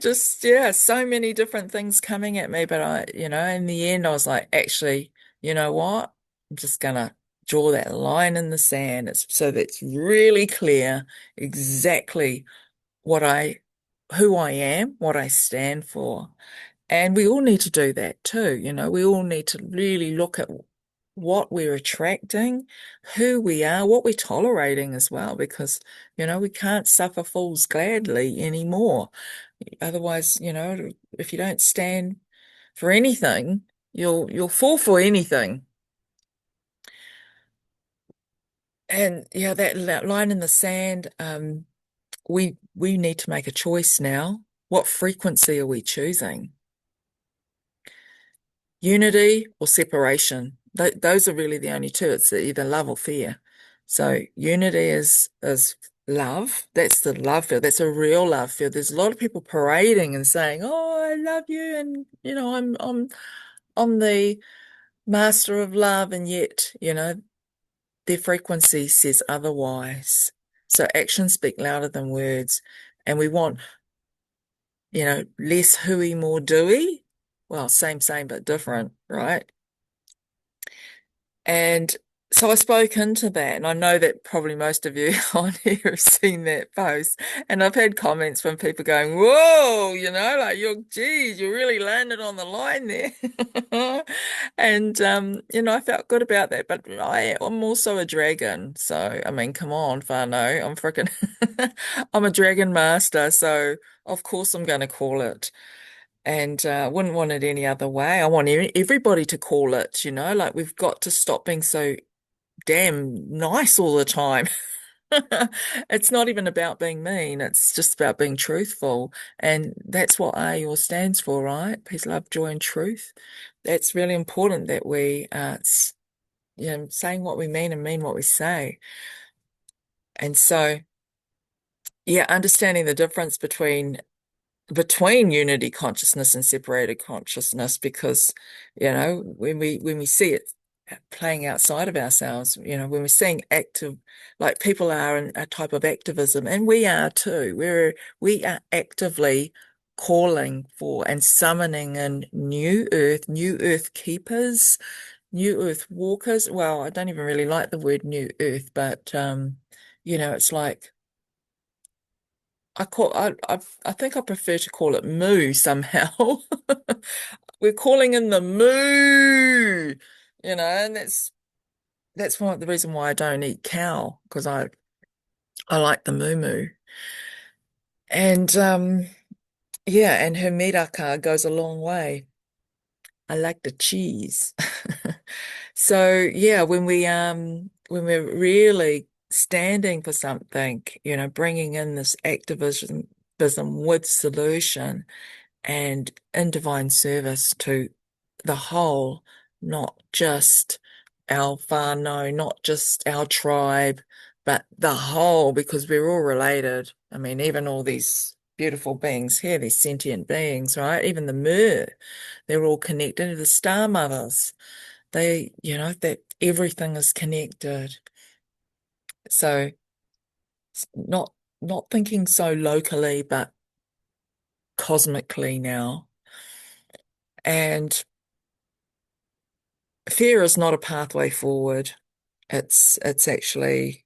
Just, yeah, so many different things coming at me. But in the end, I was like, actually, you know what? I'm just gonna draw that line in the sand. So that's really clear exactly who I am, what I stand for. And we all need to do that too. We all need to really look at what we're attracting, who we are, what we're tolerating as well, because, we can't suffer fools gladly anymore. Otherwise, if you don't stand for anything, you'll fall for anything. And yeah, that line in the sand, we need to make a choice now. What frequency are we choosing? Unity or separation? Those are really the only two. It's either love or fear. So unity is love. That's the love field. That's a real love field. There's a lot of people parading and saying, "Oh, I love you," and I'm the master of love, and yet, their frequency says otherwise. So actions speak louder than words, and we want, less hooey, more doey. Well, same, but different, right? And so I spoke into that, and I know that probably most of you on here have seen that post. And I've had comments from people going, "Whoa, like geez, you really landed on the line there." And I felt good about that. But I'm also a dragon, so I mean, come on, whānau, I'm freaking, I'm a dragon master, so of course I'm going to call it. And wouldn't want it any other way. I want everybody to call it, like we've got to stop being so damn nice all the time. It's not even about being mean. It's just about being truthful. And that's what AYOR stands for, right? Peace, love, joy, and truth. That's really important that we saying what we mean and mean what we say. And so, yeah, understanding the difference between unity consciousness and separated consciousness, because when we see it playing outside of ourselves, when we're seeing active, like people are in a type of activism, and we are too, we are actively calling for and summoning in new earth keepers, new earth walkers. Well, I don't even really like the word new earth, but it's like I think I prefer to call it moo somehow. we're calling in the moo, and that's the reason why I don't eat cow, because I like the moo moo. And yeah, and her miraka goes a long way. I like the cheese. So yeah, when we're really standing for something, bringing in this activism with solution and in divine service to the whole, not just our whānau, not just our tribe, but the whole, because we're all related. I mean, even all these beautiful beings here, these sentient beings, right? Even the mer, they're all connected to the star mothers. That everything is connected. So not thinking so locally, but cosmically now. And fear is not a pathway forward. It's actually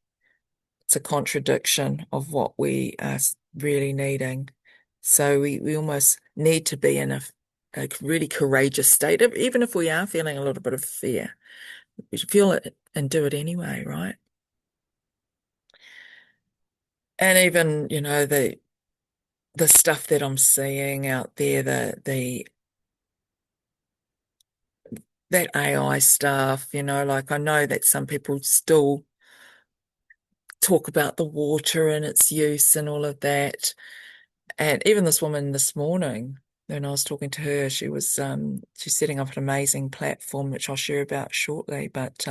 a contradiction of what we are really needing. So we almost need to be in a really courageous state, even if we are feeling a little bit of fear. We should feel it and do it anyway, right? And even, the stuff that I'm seeing out there, that AI stuff, like I know that some people still talk about the water and its use and all of that. And even this woman this morning, when I was talking to her, she's setting up an amazing platform, which I'll share about shortly. But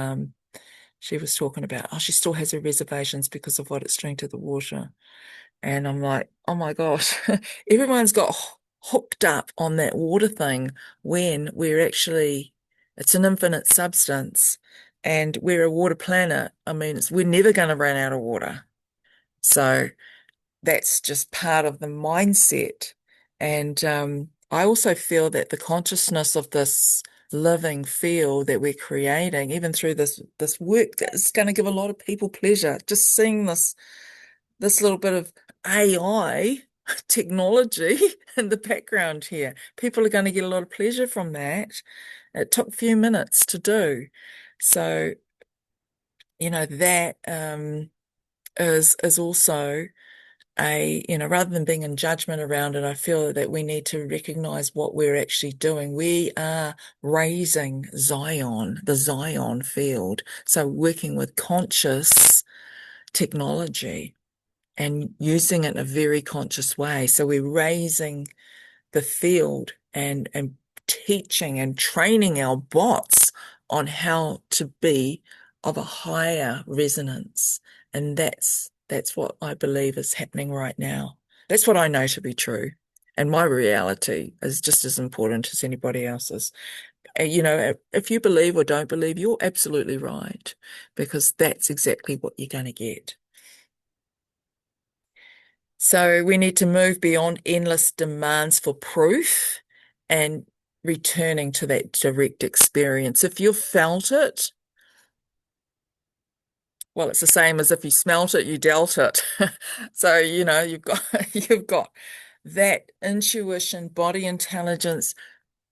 she was talking about, she still has her reservations because of what it's doing to the water. And I'm like, oh my gosh, everyone's got hooked up on that water thing when it's an infinite substance and we're a water planet. I mean, we're never going to run out of water. So that's just part of the mindset. And I also feel that the consciousness of this living field that we're creating, even through this work, is going to give a lot of people pleasure. Just seeing this little bit of AI technology in the background here. People are going to get a lot of pleasure from that. It took a few minutes to do. So, that is also rather than being in judgment around it, I feel that we need to recognize what we're actually doing. We are raising Zion, the Zion field. So working with conscious technology and using it in a very conscious way. So we're raising the field and teaching and training our bots on how to be of a higher resonance. And that's what I believe is happening right now. That's what I know to be true. And my reality is just as important as anybody else's. If you believe or don't believe, you're absolutely right, because that's exactly what you're going to get. So we need to move beyond endless demands for proof and returning to that direct experience. If you've felt it, well, it's the same as if you smelt it, you dealt it. So, you've got that intuition, body intelligence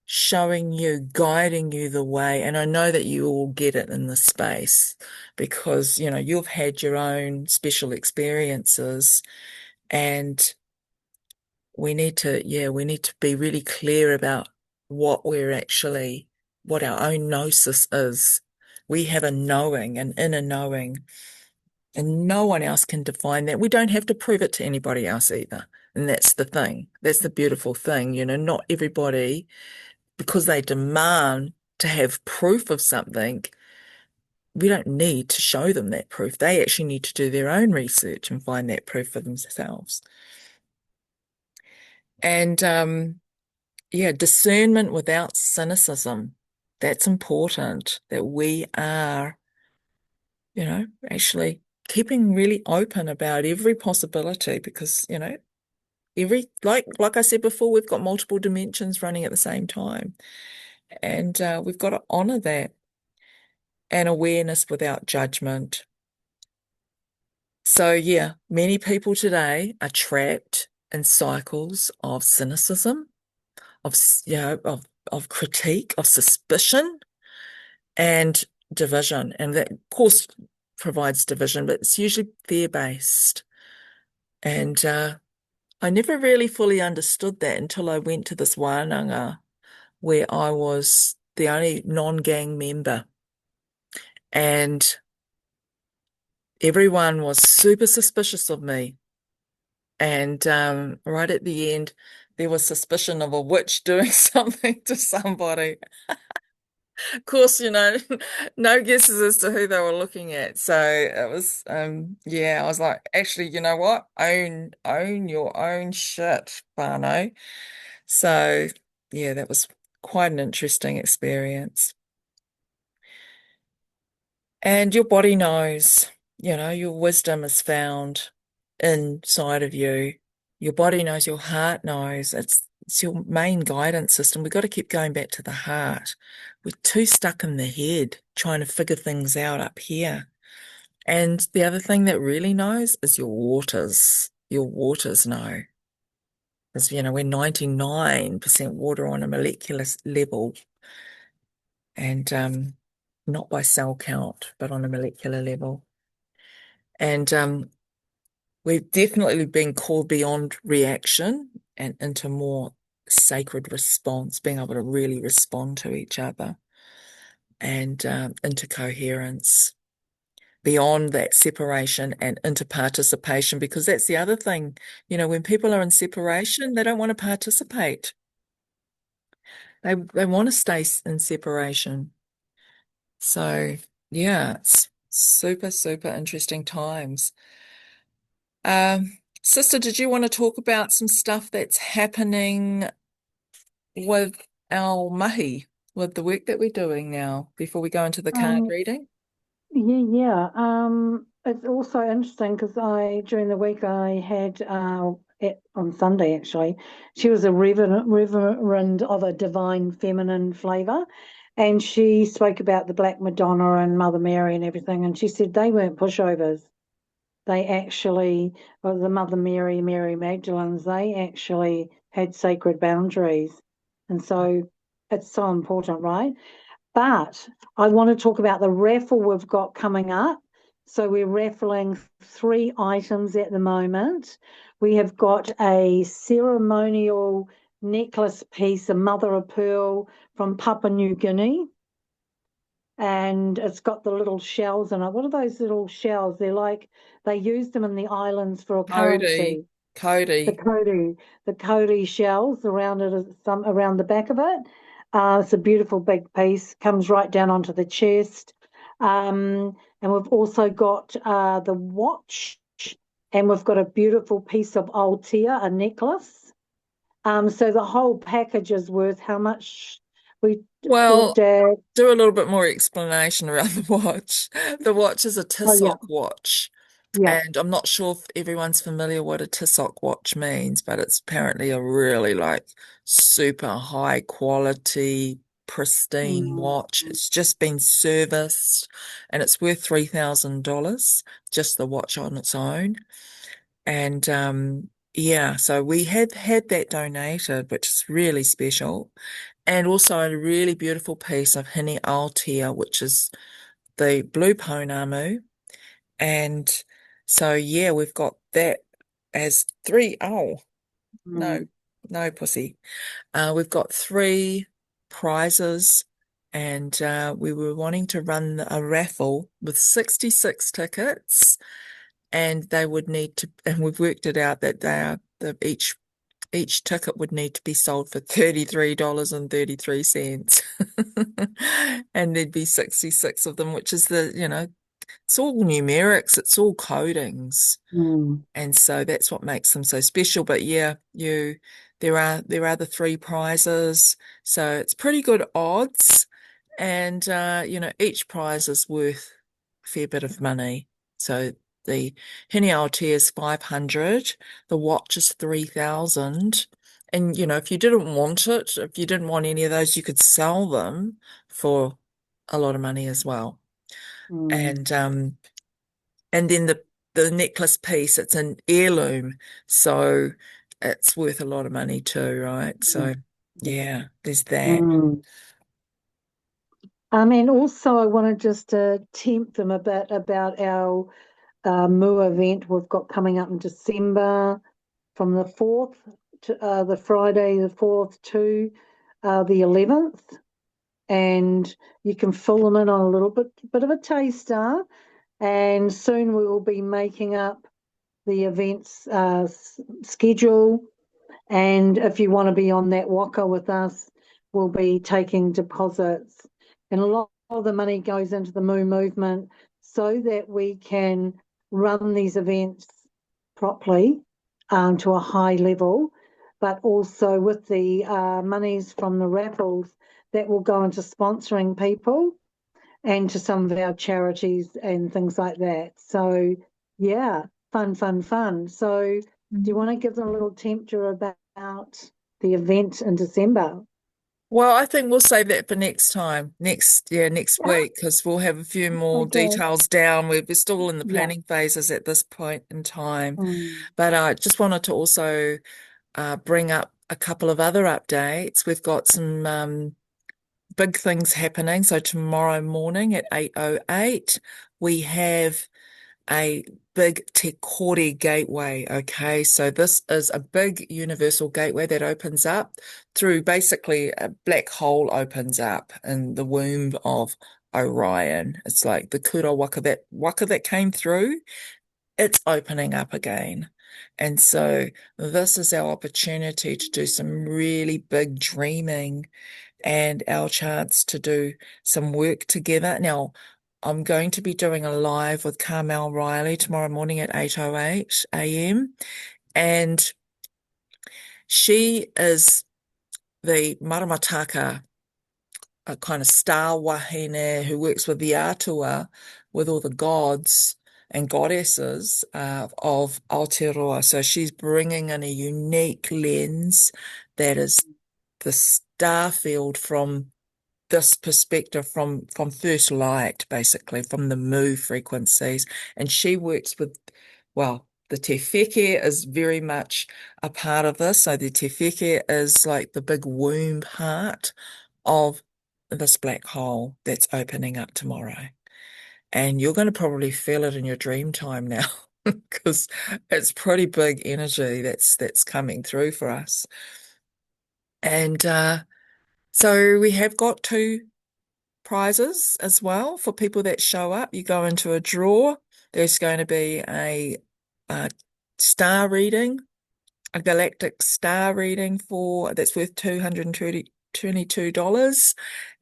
showing you, guiding you the way. And I know that you all get it in this space because, you've had your own special experiences, and we need to be really clear about what our own gnosis is. We have a knowing, an inner knowing, and no one else can define that. We don't have to prove it to anybody else either. And that's the thing. That's the beautiful thing. Not everybody, because they demand to have proof of something, we don't need to show them that proof. They actually need to do their own research and find that proof for themselves. And discernment without cynicism. That's important, that we are, actually keeping really open about every possibility, because, like I said before, we've got multiple dimensions running at the same time. And we've got to honor that, and awareness without judgment. So yeah, many people today are trapped in cycles of cynicism, of of critique, of suspicion, and division. And that, of course, provides division, but it's usually fear-based. And I never really fully understood that until I went to this wānanga where I was the only non-gang member. And everyone was super suspicious of me. And right at the end, there was suspicion of a witch doing something to somebody. Of course, no guesses as to who they were looking at. So it was, yeah, I was like, actually, you know what? Own your own shit, Barno. So yeah, that was quite an interesting experience. And your body knows, your wisdom is found inside of you. Your body knows, your heart knows. It's your main guidance system. We've got to keep going back to the heart. We're too stuck in the head trying to figure things out up here. And the other thing that really knows is your waters. Your waters know. Because, we're 99% water on a molecular level and not by cell count, but on a molecular level. And we've definitely been called beyond reaction and into more sacred response, being able to really respond to each other and into coherence, beyond that separation and into participation, because that's the other thing. When people are in separation, they don't want to participate. They want to stay in separation. So yeah, it's super, super interesting times. Sister, did you want to talk about some stuff that's happening with our mahi, with the work that we're doing now, before we go into the card Um, reading? yeah. It's also interesting because during the week I had on Sunday actually, she was a reverend of a divine feminine flavor, and she spoke about the Black Madonna and Mother Mary and everything, and she said they weren't pushovers. They actually, well, the Mother Mary, Mary Magdalene's, they actually had sacred boundaries, and so it's so important, right? But I want to talk about the raffle we've got coming up. So we're raffling 3 items at the moment. We have got a ceremonial necklace piece, a mother of pearl from Papua New Guinea. And it's got the little shells in it. What are those little shells? They used them in the islands for a Cody, currency. The Cody. Cody, the Cody shells around it, some around the back of it. It's a beautiful big piece, comes right down onto the chest. And we've also got the watch, and we've got a beautiful piece of Altea, a necklace. So the whole package is worth how much? We Well, looked at. do a little bit more explanation around the watch. The watch is a Oh yeah, Tissock watch. yeah. And I'm not sure if everyone's familiar what a Tissock watch means, but it's apparently a really like super high quality, pristine Mm, watch. It's just been serviced and it's worth $3,000, just the watch on its own. And yeah, so we have had that donated, which is really special. And also a really beautiful piece of Hine Aotea, which is the blue pounamu. And so, yeah, we've got that as three. Oh, no, mm, no, pussy. We've got 3 prizes, and we were wanting to run a raffle with 66 tickets, and they would need to, and we've worked it out that they are each ticket would need to be sold for $33.33. And there'd be 66 of them, which is it's all numerics, it's all codings. mm, And so that's what makes them so special. But yeah, there are the 3 prizes. So it's pretty good odds. And each prize is worth a fair bit of money. So the Hine Aotea is 500, the watch is 3,000. And if you didn't want it, if you didn't want any of those, you could sell them for a lot of money as well. mm, And then the necklace piece, it's an heirloom, so it's worth a lot of money too, right? mm. So Yeah, there's that. Mm. And also I want to just tempt them a bit about our Moo event we've got coming up in December from the 4th to the Friday the 4th to the 11th. And you can fill them in on a little bit of a taster. And soon we will be making up the events schedule. And if you want to be on that waka with us, we'll be taking deposits. And a lot of the money goes into the Moo movement so that we can run these events properly to a high level, but also with the monies from the raffles that will go into sponsoring people and to some of our charities and things like that. So, yeah, fun, fun, fun. So, do you want to give them a little temperature about the event in December? Well, I think we'll save that for next time, next week, because we'll have a few more Okay. details down. We're still in the Yeah. planning phases at this point in time. Mm. But I just wanted to also bring up a couple of other updates. We've got some big things happening. So tomorrow morning at 8:08, we have a big Te Kore gateway. Okay, so this is a big universal gateway that opens up through basically a black hole opens up in the womb of Orion. It's like the kura waka that came through, it's opening up again. And so this is our opportunity to do some really big dreaming and our chance to do some work together. Now, I'm going to be doing a live with Carmel Riley tomorrow morning at 8:08 a.m. And she is the Maramataka, a kind of star wahine who works with the atua, with all the gods and goddesses of Aotearoa. So she's bringing in a unique lens that is the star field from this perspective from first light, basically from the Mu frequencies, and she works with, well, the Te Wheke is very much a part of this. So the Te Wheke is like the big womb heart of this black hole that's opening up tomorrow, and you're going to probably feel it in your dream time now. Because it's pretty big energy that's coming through for us. And so we have got two prizes as well for people that show up. You go into a draw. There's going to be a star reading, a galactic star reading for that's worth $222.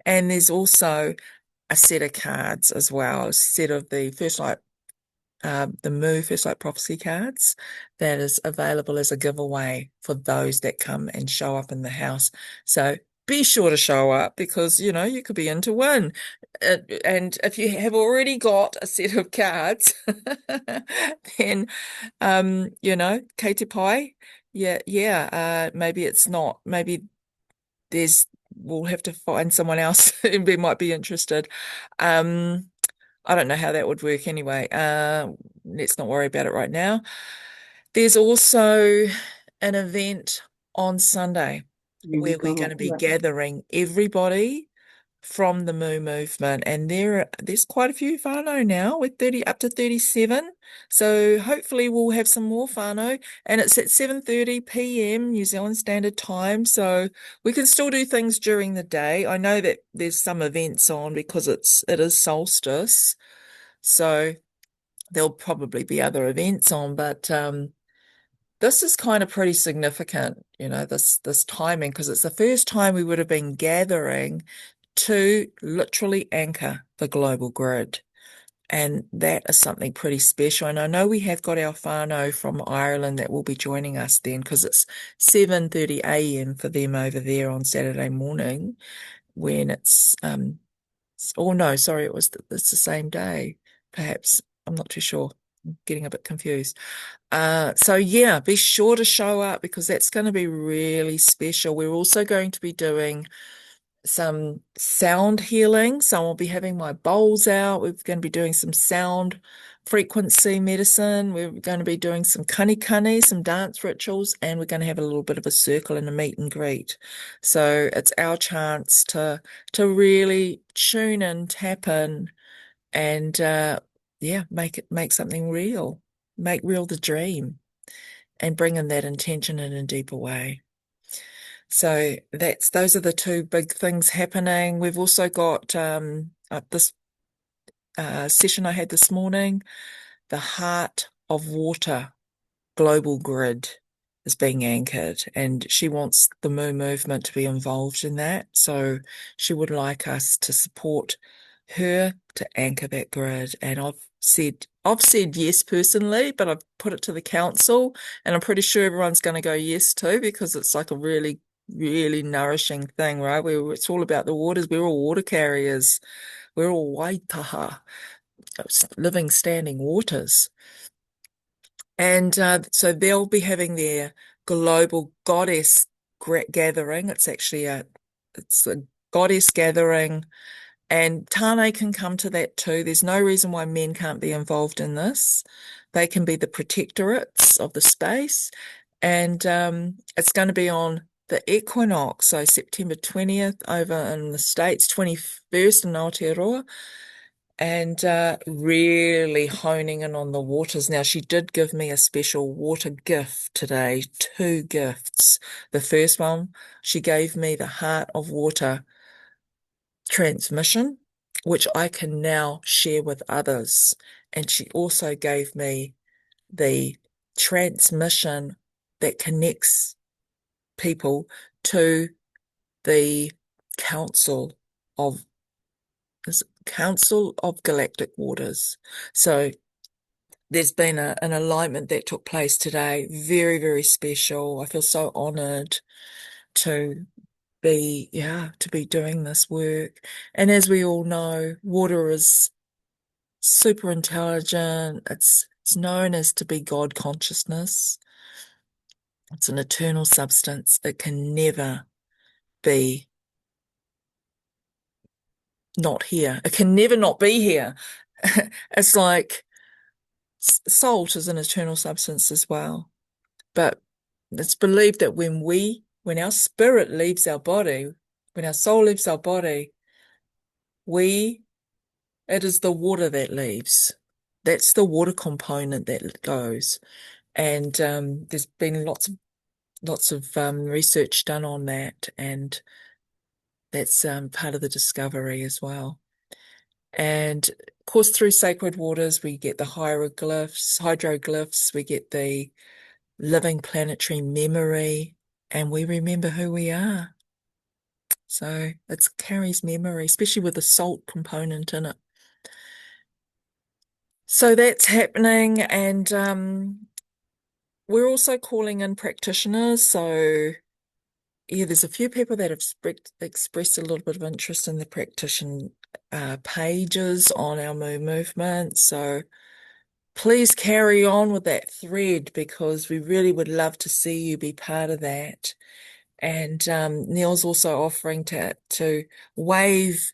And there's also a set of cards as well, a set of the the Moo First Light Prophecy cards that is available as a giveaway for those that come and show up in the house. So be sure to show up because, you could be in to win. And if you have already got a set of cards, then, kei te pai, maybe it's not. Maybe we'll have to find someone else who might be interested. I don't know how that would work anyway. Let's not worry about it right now. There's also an event on Sunday where we're going to be gathering everybody from the Moo movement, and there's quite a few whānau now. We're 30 up to 37, so hopefully we'll have some more whānau, and it's at 7:30 p.m. New Zealand Standard Time, so we can still do things during the day. I know that there's some events on because it is solstice, so there'll probably be other events on, but this is kind of pretty significant, this timing, because it's the first time we would have been gathering to literally anchor the global grid. And that is something pretty special. And I know we have got our whānau from Ireland that will be joining us then, because it's 7:30 a.m. for them over there on Saturday morning when oh no, sorry, it's the same day, perhaps. I'm not too sure. I'm getting a bit confused. So yeah, be sure to show up because that's going to be really special. We're also going to be doing some sound healing. So I'll be having my bowls out. We're going to be doing some sound frequency medicine. We're going to be doing some kani, some dance rituals, and we're going to have a little bit of a circle and a meet and greet. So it's our chance to really tune in, tap in, and yeah, make something real, make real the dream, and bring in that intention in a deeper way. So those are the two big things happening. We've also got this session I had this morning, the Heart of Water global grid is being anchored, and she wants the Moo movement to be involved in that. So she would like us to support her to anchor that grid. And I've said yes personally, but I've put it to the council, and I'm pretty sure everyone's going to go yes too, because it's like a really, really nourishing thing, right? It's all about the waters. We're all water carriers. We're all waitaha, living, standing waters. And so they'll be having their global goddess gathering. It's a goddess gathering, and Tane can come to that too. There's no reason why men can't be involved in this. They can be the protectorates of the space, and it's going to be on the equinox, so September 20th over in the States, 21st in Aotearoa, and really honing in on the waters. Now, she did give me a special water gift today, 2 gifts. The first one, she gave me the Heart of Water transmission, which I can now share with others. And she also gave me the transmission that connects people to the Council of Council of Galactic Waters. So there's been an alignment that took place today. Very, very special. I feel so honored to be doing this work. And as we all know, water is super intelligent. It's known as to be God consciousness. It's an eternal substance. It can never be not here. It can never not be here. It's like salt is an eternal substance as well. But it's believed that when our spirit leaves our body, when our soul leaves our body, it is the water that leaves. That's the water component that goes. And there's been lots of research done on that, and that's part of the discovery as well. And of course, through sacred waters, we get the hydroglyphs, we get the living planetary memory, and we remember who we are. So it carries memory, especially with the salt component in it. So that's happening, and we're also calling in practitioners. So yeah, there's a few people that have expressed a little bit of interest in the practitioner pages on our movement. So please carry on with that thread, because we really would love to see you be part of that. And Neil's also offering to waive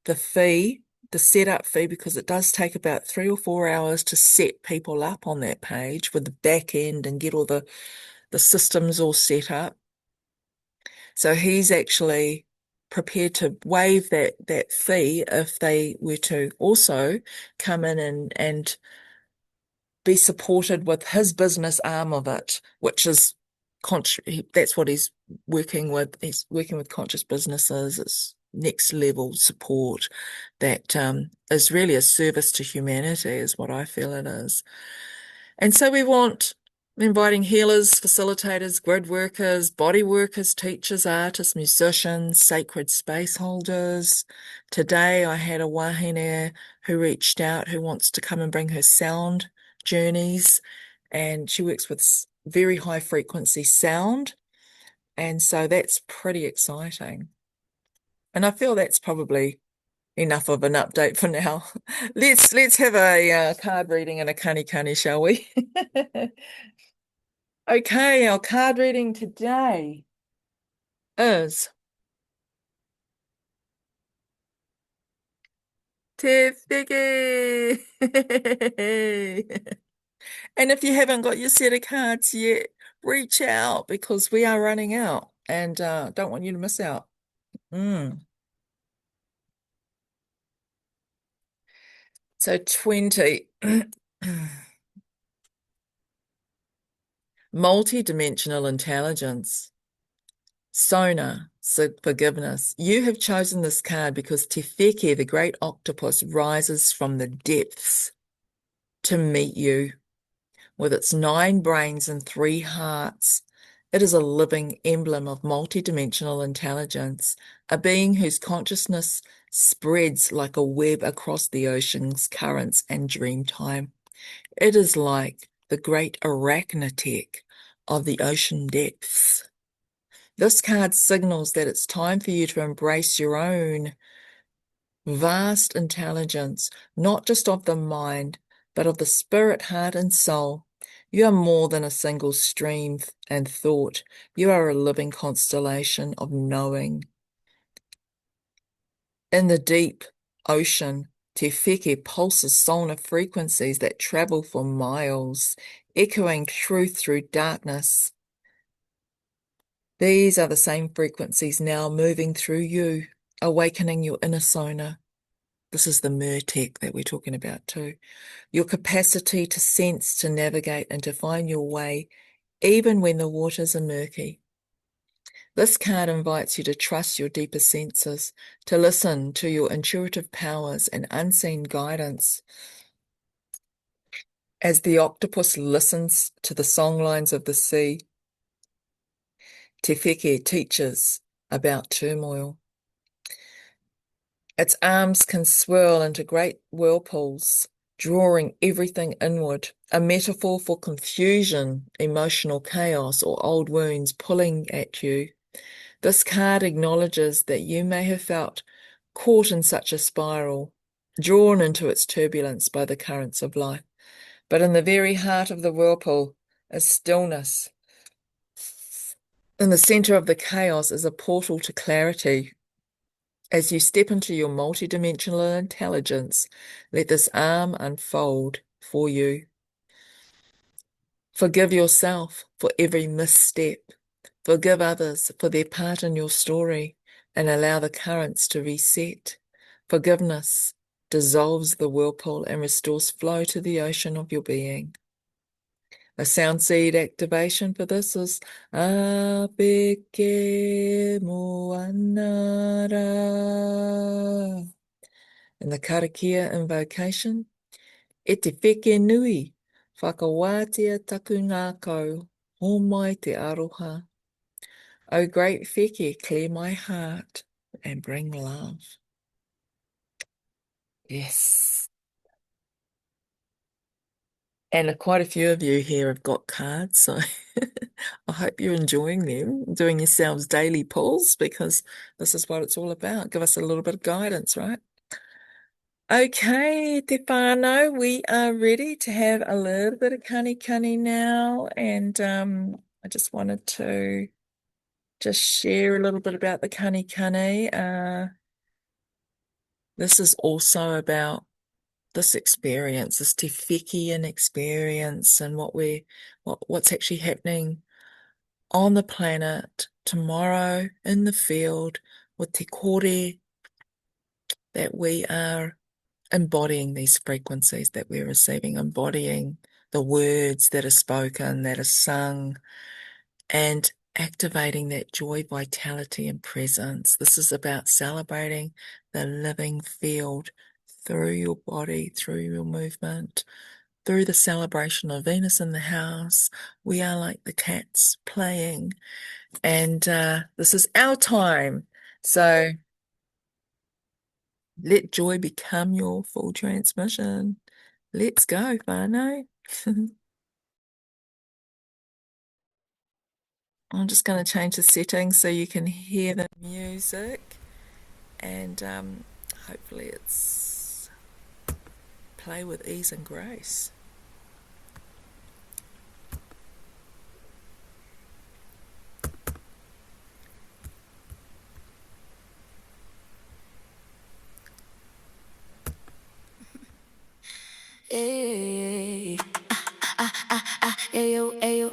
the fee, the setup fee, because it does take about 3 or 4 hours to set people up on that page with the back end and get all the systems all set up. So he's actually prepared to waive that fee if they were to also come in and be supported with his business arm of it, which is that's what he's working with. He's working with conscious businesses. It's next level support that is really a service to humanity, is what I feel it is. And so we want inviting healers, facilitators, grid workers, body workers, teachers, artists, musicians, sacred space holders. Today I had a wahine who reached out, who wants to come and bring her sound journeys, and she works with very high frequency sound, and so that's pretty exciting. And I feel that's probably enough of an update for now. Let's have a card reading and a kani, shall we? Okay, our card reading today is Te Wheke! And if you haven't got your set of cards yet, reach out because we are running out and don't want you to miss out. So 20. Multi-dimensional intelligence. Sona, so forgiveness. You have chosen this card because Te Wheke, the great octopus, rises from the depths to meet you. With its 9 brains and 3 hearts, it is a living emblem of multidimensional intelligence, a being whose consciousness spreads like a web across the ocean's currents and dream time. It is like the great arachnotech of the ocean depths. This card signals that it's time for you to embrace your own vast intelligence, not just of the mind, but of the spirit, heart, and soul. You are more than a single stream and thought. You are a living constellation of knowing. In the deep ocean, Te Wheke pulses sonar frequencies that travel for miles, echoing truth through darkness. These are the same frequencies now moving through you, awakening your inner sona. This is the Murtek that we're talking about too. Your capacity to sense, to navigate, and to find your way, even when the waters are murky. This card invites you to trust your deeper senses, to listen to your intuitive powers and unseen guidance. As the octopus listens to the songlines of the sea, Te Wheke teaches about turmoil. Its arms can swirl into great whirlpools, drawing everything inward, a metaphor for confusion, emotional chaos, or old wounds pulling at you. This card acknowledges that you may have felt caught in such a spiral, drawn into its turbulence by the currents of life. But in the very heart of the whirlpool is stillness. In the center of the chaos is a portal to clarity. As you step into your multidimensional intelligence, let this arm unfold for you. Forgive yourself for every misstep. Forgive others for their part in your story and allow the currents to reset. Forgiveness dissolves the whirlpool and restores flow to the ocean of your being. A sound seed activation for this is Apeke Moanara. In the Karakia invocation, E te wheke nui, whakawātea taku ngā kau, hō mai te aroha. O great wheke, clear my heart and bring love. Yes. And quite a few of you here have got cards, so I hope you're enjoying them, doing yourselves daily pulls, because this is what it's all about. Give us a little bit of guidance, right? Okay, te whānau, we are ready to have a little bit of kani now, and I just wanted to just share a little bit about the kani. This is also about this experience, this Te Whekean experience, and what's actually happening on the planet tomorrow in the field with Te Kore, that we are embodying these frequencies that we're receiving, embodying the words that are spoken, that are sung, and activating that joy, vitality, and presence. This is about celebrating the living field through your body, through your movement, through the celebration of Venus in the house. We are like the cats playing, and this is our time. So let joy become your full transmission. Let's go, whānau. I'm just going to change the settings so you can hear the music, and hopefully it's play with ease and grace. ayo, ayo.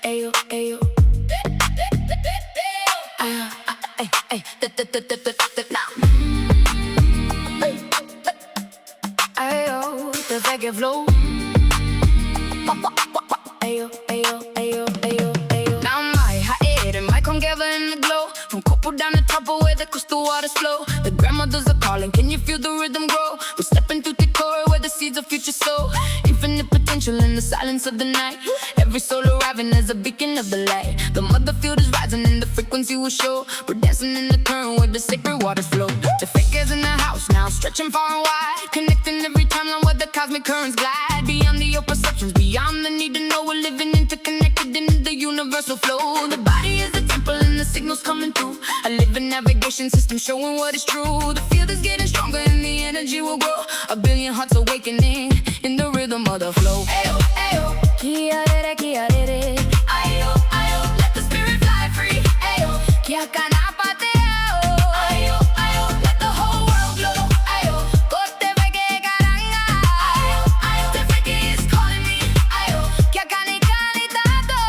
Ayo, ayo. Ayo, the reggae flow. Ayo, ayo, ayo, ayo, ayo. Now my high and my together in the glow. From Copo down the top of where the coastal waters flow. The grandmothers are calling, can you feel the rhythm grow? We're stepping through the core where the seeds of future sow. Infinite potential in the silence of the night. Every soul arriving as a beacon of the light. The mother field is rising and the frequency will show. We're dancing in the current where the sacred waters flow. The fakers in the house now, stretching far and wide. Connecting every timeline where the cosmic currents glide. Beyond your perceptions, beyond the need to know. We're living interconnected in the universal flow. The body is the temple and the signals coming through. A living navigation system showing what is true. The field is getting stronger and the energy will grow. A billion hearts awakening in the rhythm of the flow. Ayo, ayo, kiarere, kiarere. Ayo, ayo, let the spirit fly free. Ayo, kiakanapate. Ayo, ayo, let the whole world glow. Ayo, kote veke karanga. Ayo, ayo, the veke is calling me. Ayo, kiakanikani tato.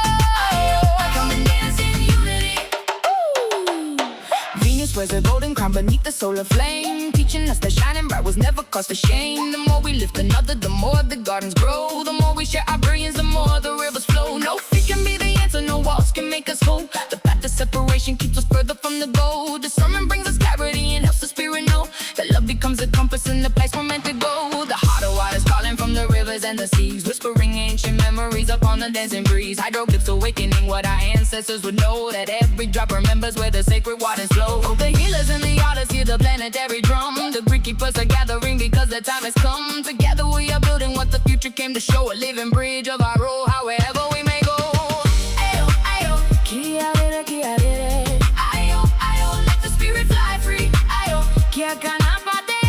Ayo, I come and dance in unity. Ooh. Venus wears a golden crown beneath the solar flame, teaching us that shining bright was never cause for shame. The more we lift another, the more the gardens grow. The more we share our brilliance, the more the rivers flow. No fear can be the answer, no walls can make us whole. The path to separation keeps us further from the goal. Discernment brings us clarity and helps the spirit know that love becomes a compass in the place we're meant to go. The heart of waters calling from the rivers and the seas, whispering ancient memories upon the dancing breeze. Hydroglyphs awakening what our ancestors would know, that every drop remembers where the sacred waters flow. The healers and the artists hear the planetary drum. The Greek keepers are gathering because the time has come. Together we are building what the future came to show. A living bridge of our role, however we may go. Ayo, ayo, kiarere, kiarere. Ayo, ayo, let the spirit fly free. Ayo, kiakanapate.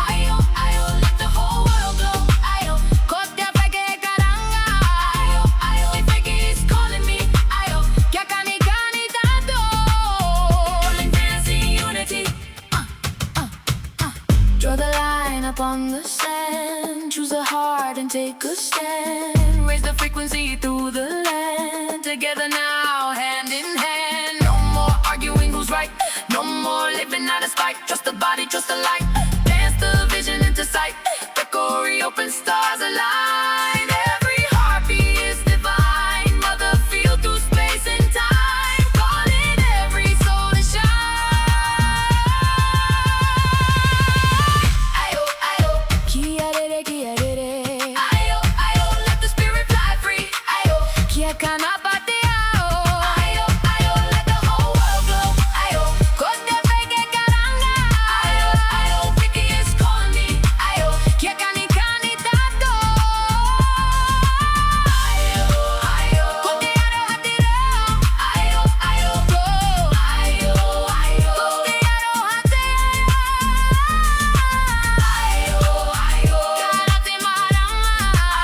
Ayo, ayo, let the whole world glow. Ayo, kote veke karanga. Ayo, ayo, the veke is calling me. Ayo, kiakanikani tato. Let's dance in unity. Draw the line upon the sand. Choose a heart and take a stand. Raise the frequency through the land. Together now, hand in hand. No more arguing who's right. No more living out of spite. Trust the body, trust the light. Dance the vision into sight. Decorate, open stars align. Every heartbeat is divine. Mother feel through space and time. Calling every soul to shine. Ayo, ayo, kiarere, kiarere. Ayo, ayo, let the spirit fly free. Ayo, kiakanapate. Ayo, ayo, let the whole world glow. Ayo, kote veke karanga. Ayo, ayo, Wheke is calling me. Ayo, kiakanikani tato. Ayo, ayo, kote aro hatiro. Ayo, ayo, glow. Ayo, ayo, kote aro hate. Ayo, ayo, karate marama.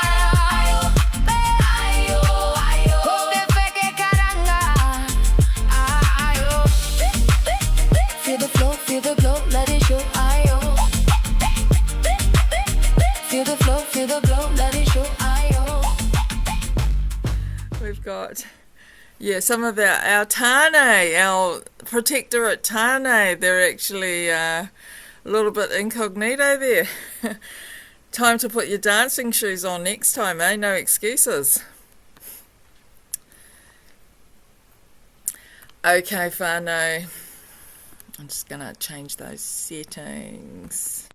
Ayo, ayo, ayo, kote veke karanga. Ayo, feel the flow, feel the glow, let it show. Ayo, feel the flow, feel the glow, let it show. Ayo. We've got, yeah, some of our Tane, our protectorate Tane. They're actually a little bit incognito there. Time to put your dancing shoes on next time, eh? No excuses. Okay, whānau. I'm just going to change those settings.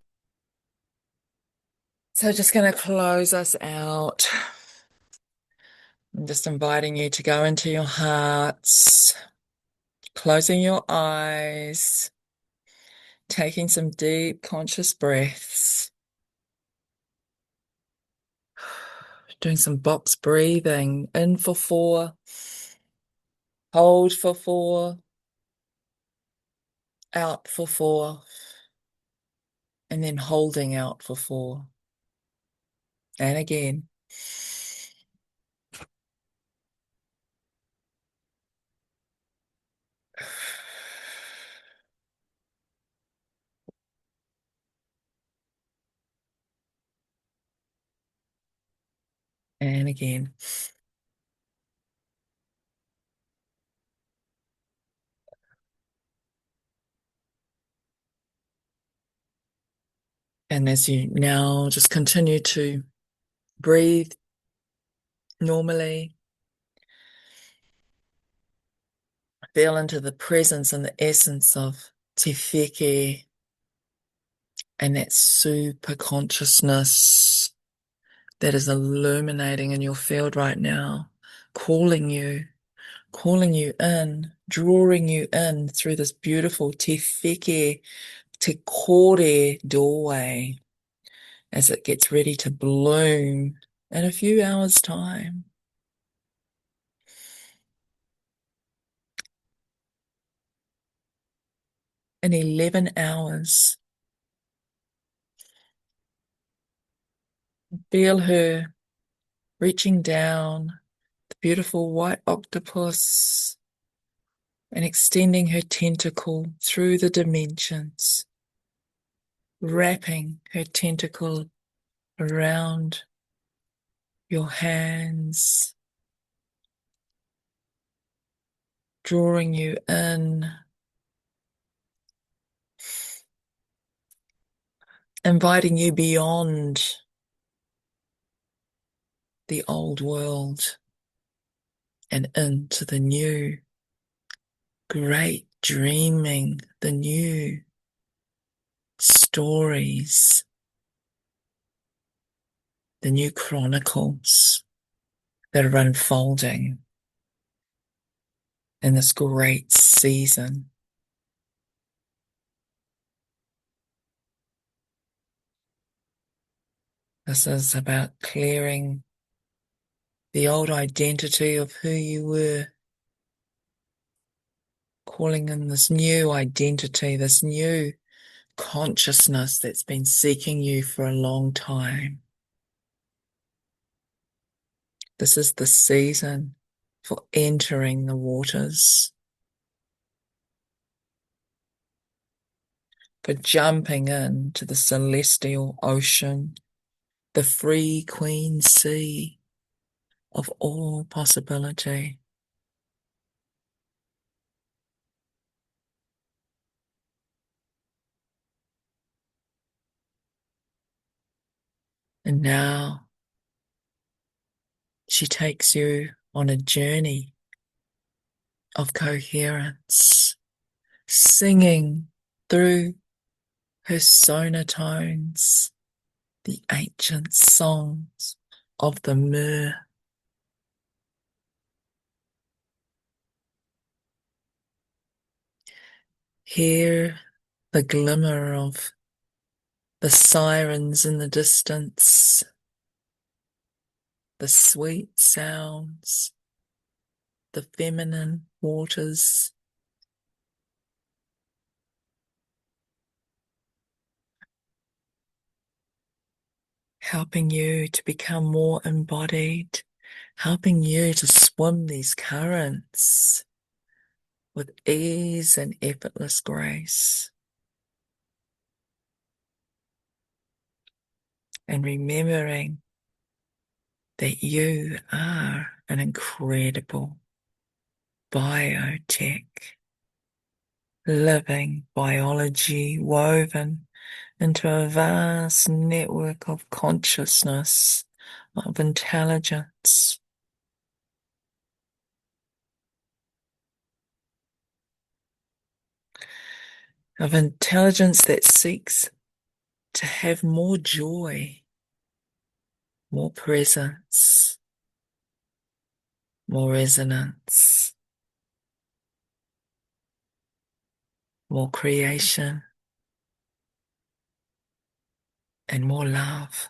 So just going to close us out. I'm just inviting you to go into your hearts, closing your eyes, taking some deep conscious breaths, doing some box breathing, in for 4, hold for 4, out for 4, and then holding out for 4. And again. And again. And as you now just continue to breathe normally, feel into the presence and the essence of Te Wheke and that super consciousness that is illuminating in your field right now, calling you in, drawing you in through this beautiful Te Wheke, Te Kore doorway as it gets ready to bloom in a few hours' time. In 11 hours, feel her reaching down, the beautiful white octopus, and extending her tentacle through the dimensions, wrapping her tentacle around your hands, drawing you in, inviting you beyond the old world and into the new, great dreaming, the new stories, the new chronicles that are unfolding in this great season. This is about clearing the old identity of who you were, calling in this new identity, this new consciousness that's been seeking you for a long time. This is the season for entering the waters, for jumping into the celestial ocean, the free queen sea of all possibility. And now she takes you on a journey of coherence, singing through her sonotones, the ancient songs of the Mer. Hear the glimmer of the sirens in the distance, the sweet sounds, the feminine waters, helping you to become more embodied, helping you to swim these currents with ease and effortless grace. And remembering that you are an incredible biotech, living biology woven into a vast network of consciousness, of intelligence. Of intelligence that seeks to have more joy, more presence, more resonance, more creation, and more love.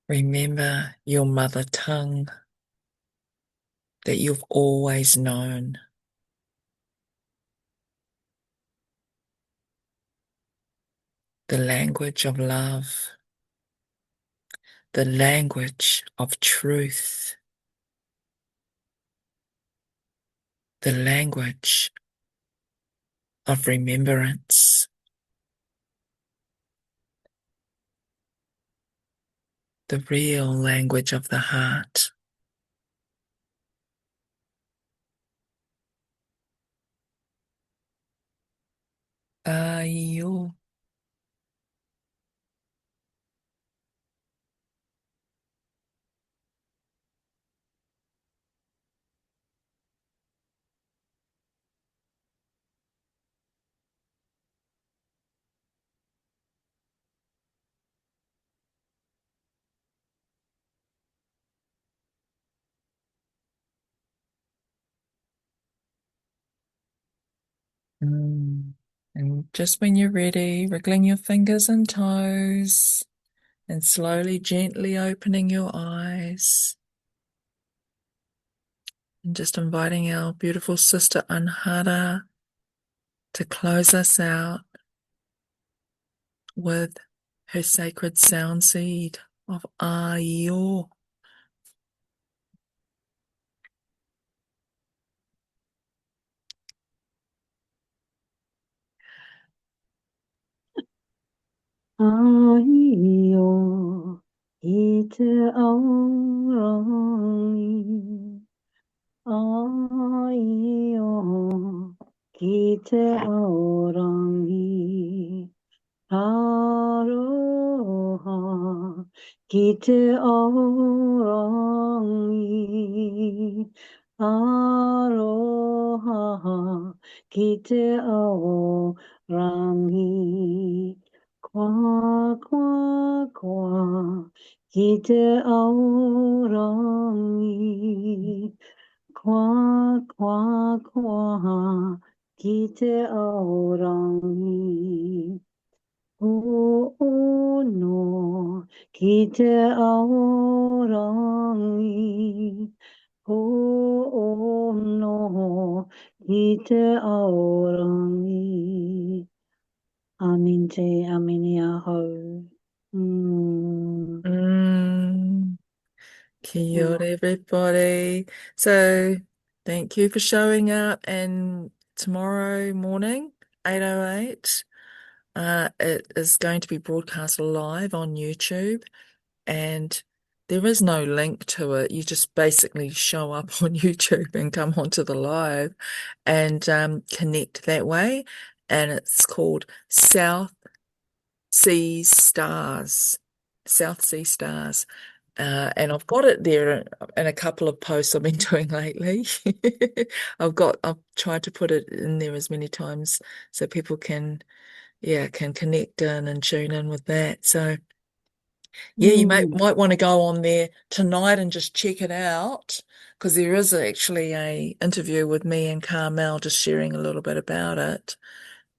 Remember your mother tongue that you've always known. The language of love, the language of truth, the language of remembrance, the real language of the heart. Ayo. Mm. And just when you're ready, wriggling your fingers and toes and slowly, gently opening your eyes. And just inviting our beautiful sister Anhara to close us out with her sacred sound seed of Ayo. Aiyo, ite aurang. Aiyo, ite aurang. Aroha, kite aorangi. Aroha, kite aorangi. Kwa, kwa, kwa, kite aorangi. Kwa, kwa, kwa, kite aorangi. Oh no, kite aorangi. Oh no, kite aorangi. Aminte aminiaho. Mm. Mm. Kia ora, Oh, everybody. So, thank you for showing up. And tomorrow morning, 8:08, it is going to be broadcast live on YouTube. And there is no link to it. You just basically show up on YouTube and come onto the live and connect that way. And it's called South Sea Stars. South Sea Stars. And I've got it there in a couple of posts I've been doing lately. I've tried to put it in there as many times so people can, yeah, can connect in and tune in with that. So yeah, you mm, might want to go on there tonight and just check it out because there is actually a interview with me and Carmel just sharing a little bit about it.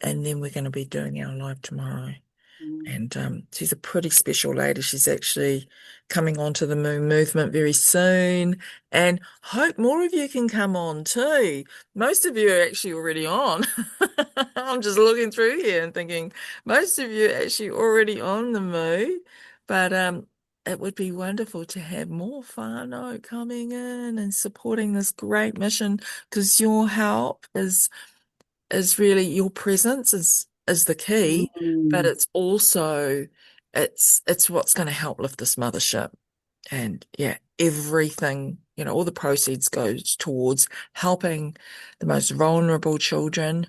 And then we're going to be doing our live tomorrow. mm, And she's a pretty special lady. She's actually coming onto the Moon Movement very soon. And hope more of you can come on too. Most of you are actually already on. I'm just looking through here and thinking most of you are actually already on the Moon. But it would be wonderful to have more whānau coming in and supporting this great mission because your help is really your presence is the key, but mm, it's also it's what's going to help lift this mothership. And yeah, everything, all the proceeds goes towards helping the most vulnerable children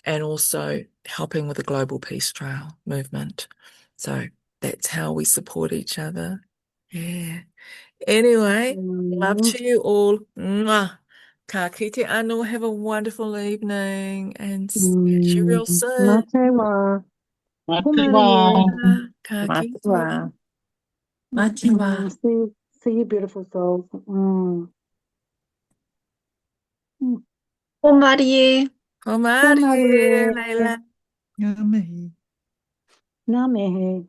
and also helping with the global peace trail movement. So that's how we support each other. Yeah. Anyway, love mm, to you all. Mwah. Ka kite anō. Have a wonderful evening and catch you real soon. Mate wa, Matiwa, kumarie. Ka matiwa, kite. Matiwa. See you, beautiful souls. Mm. Marie. Komari, Kumarie. Leila. Yummy. Namehe.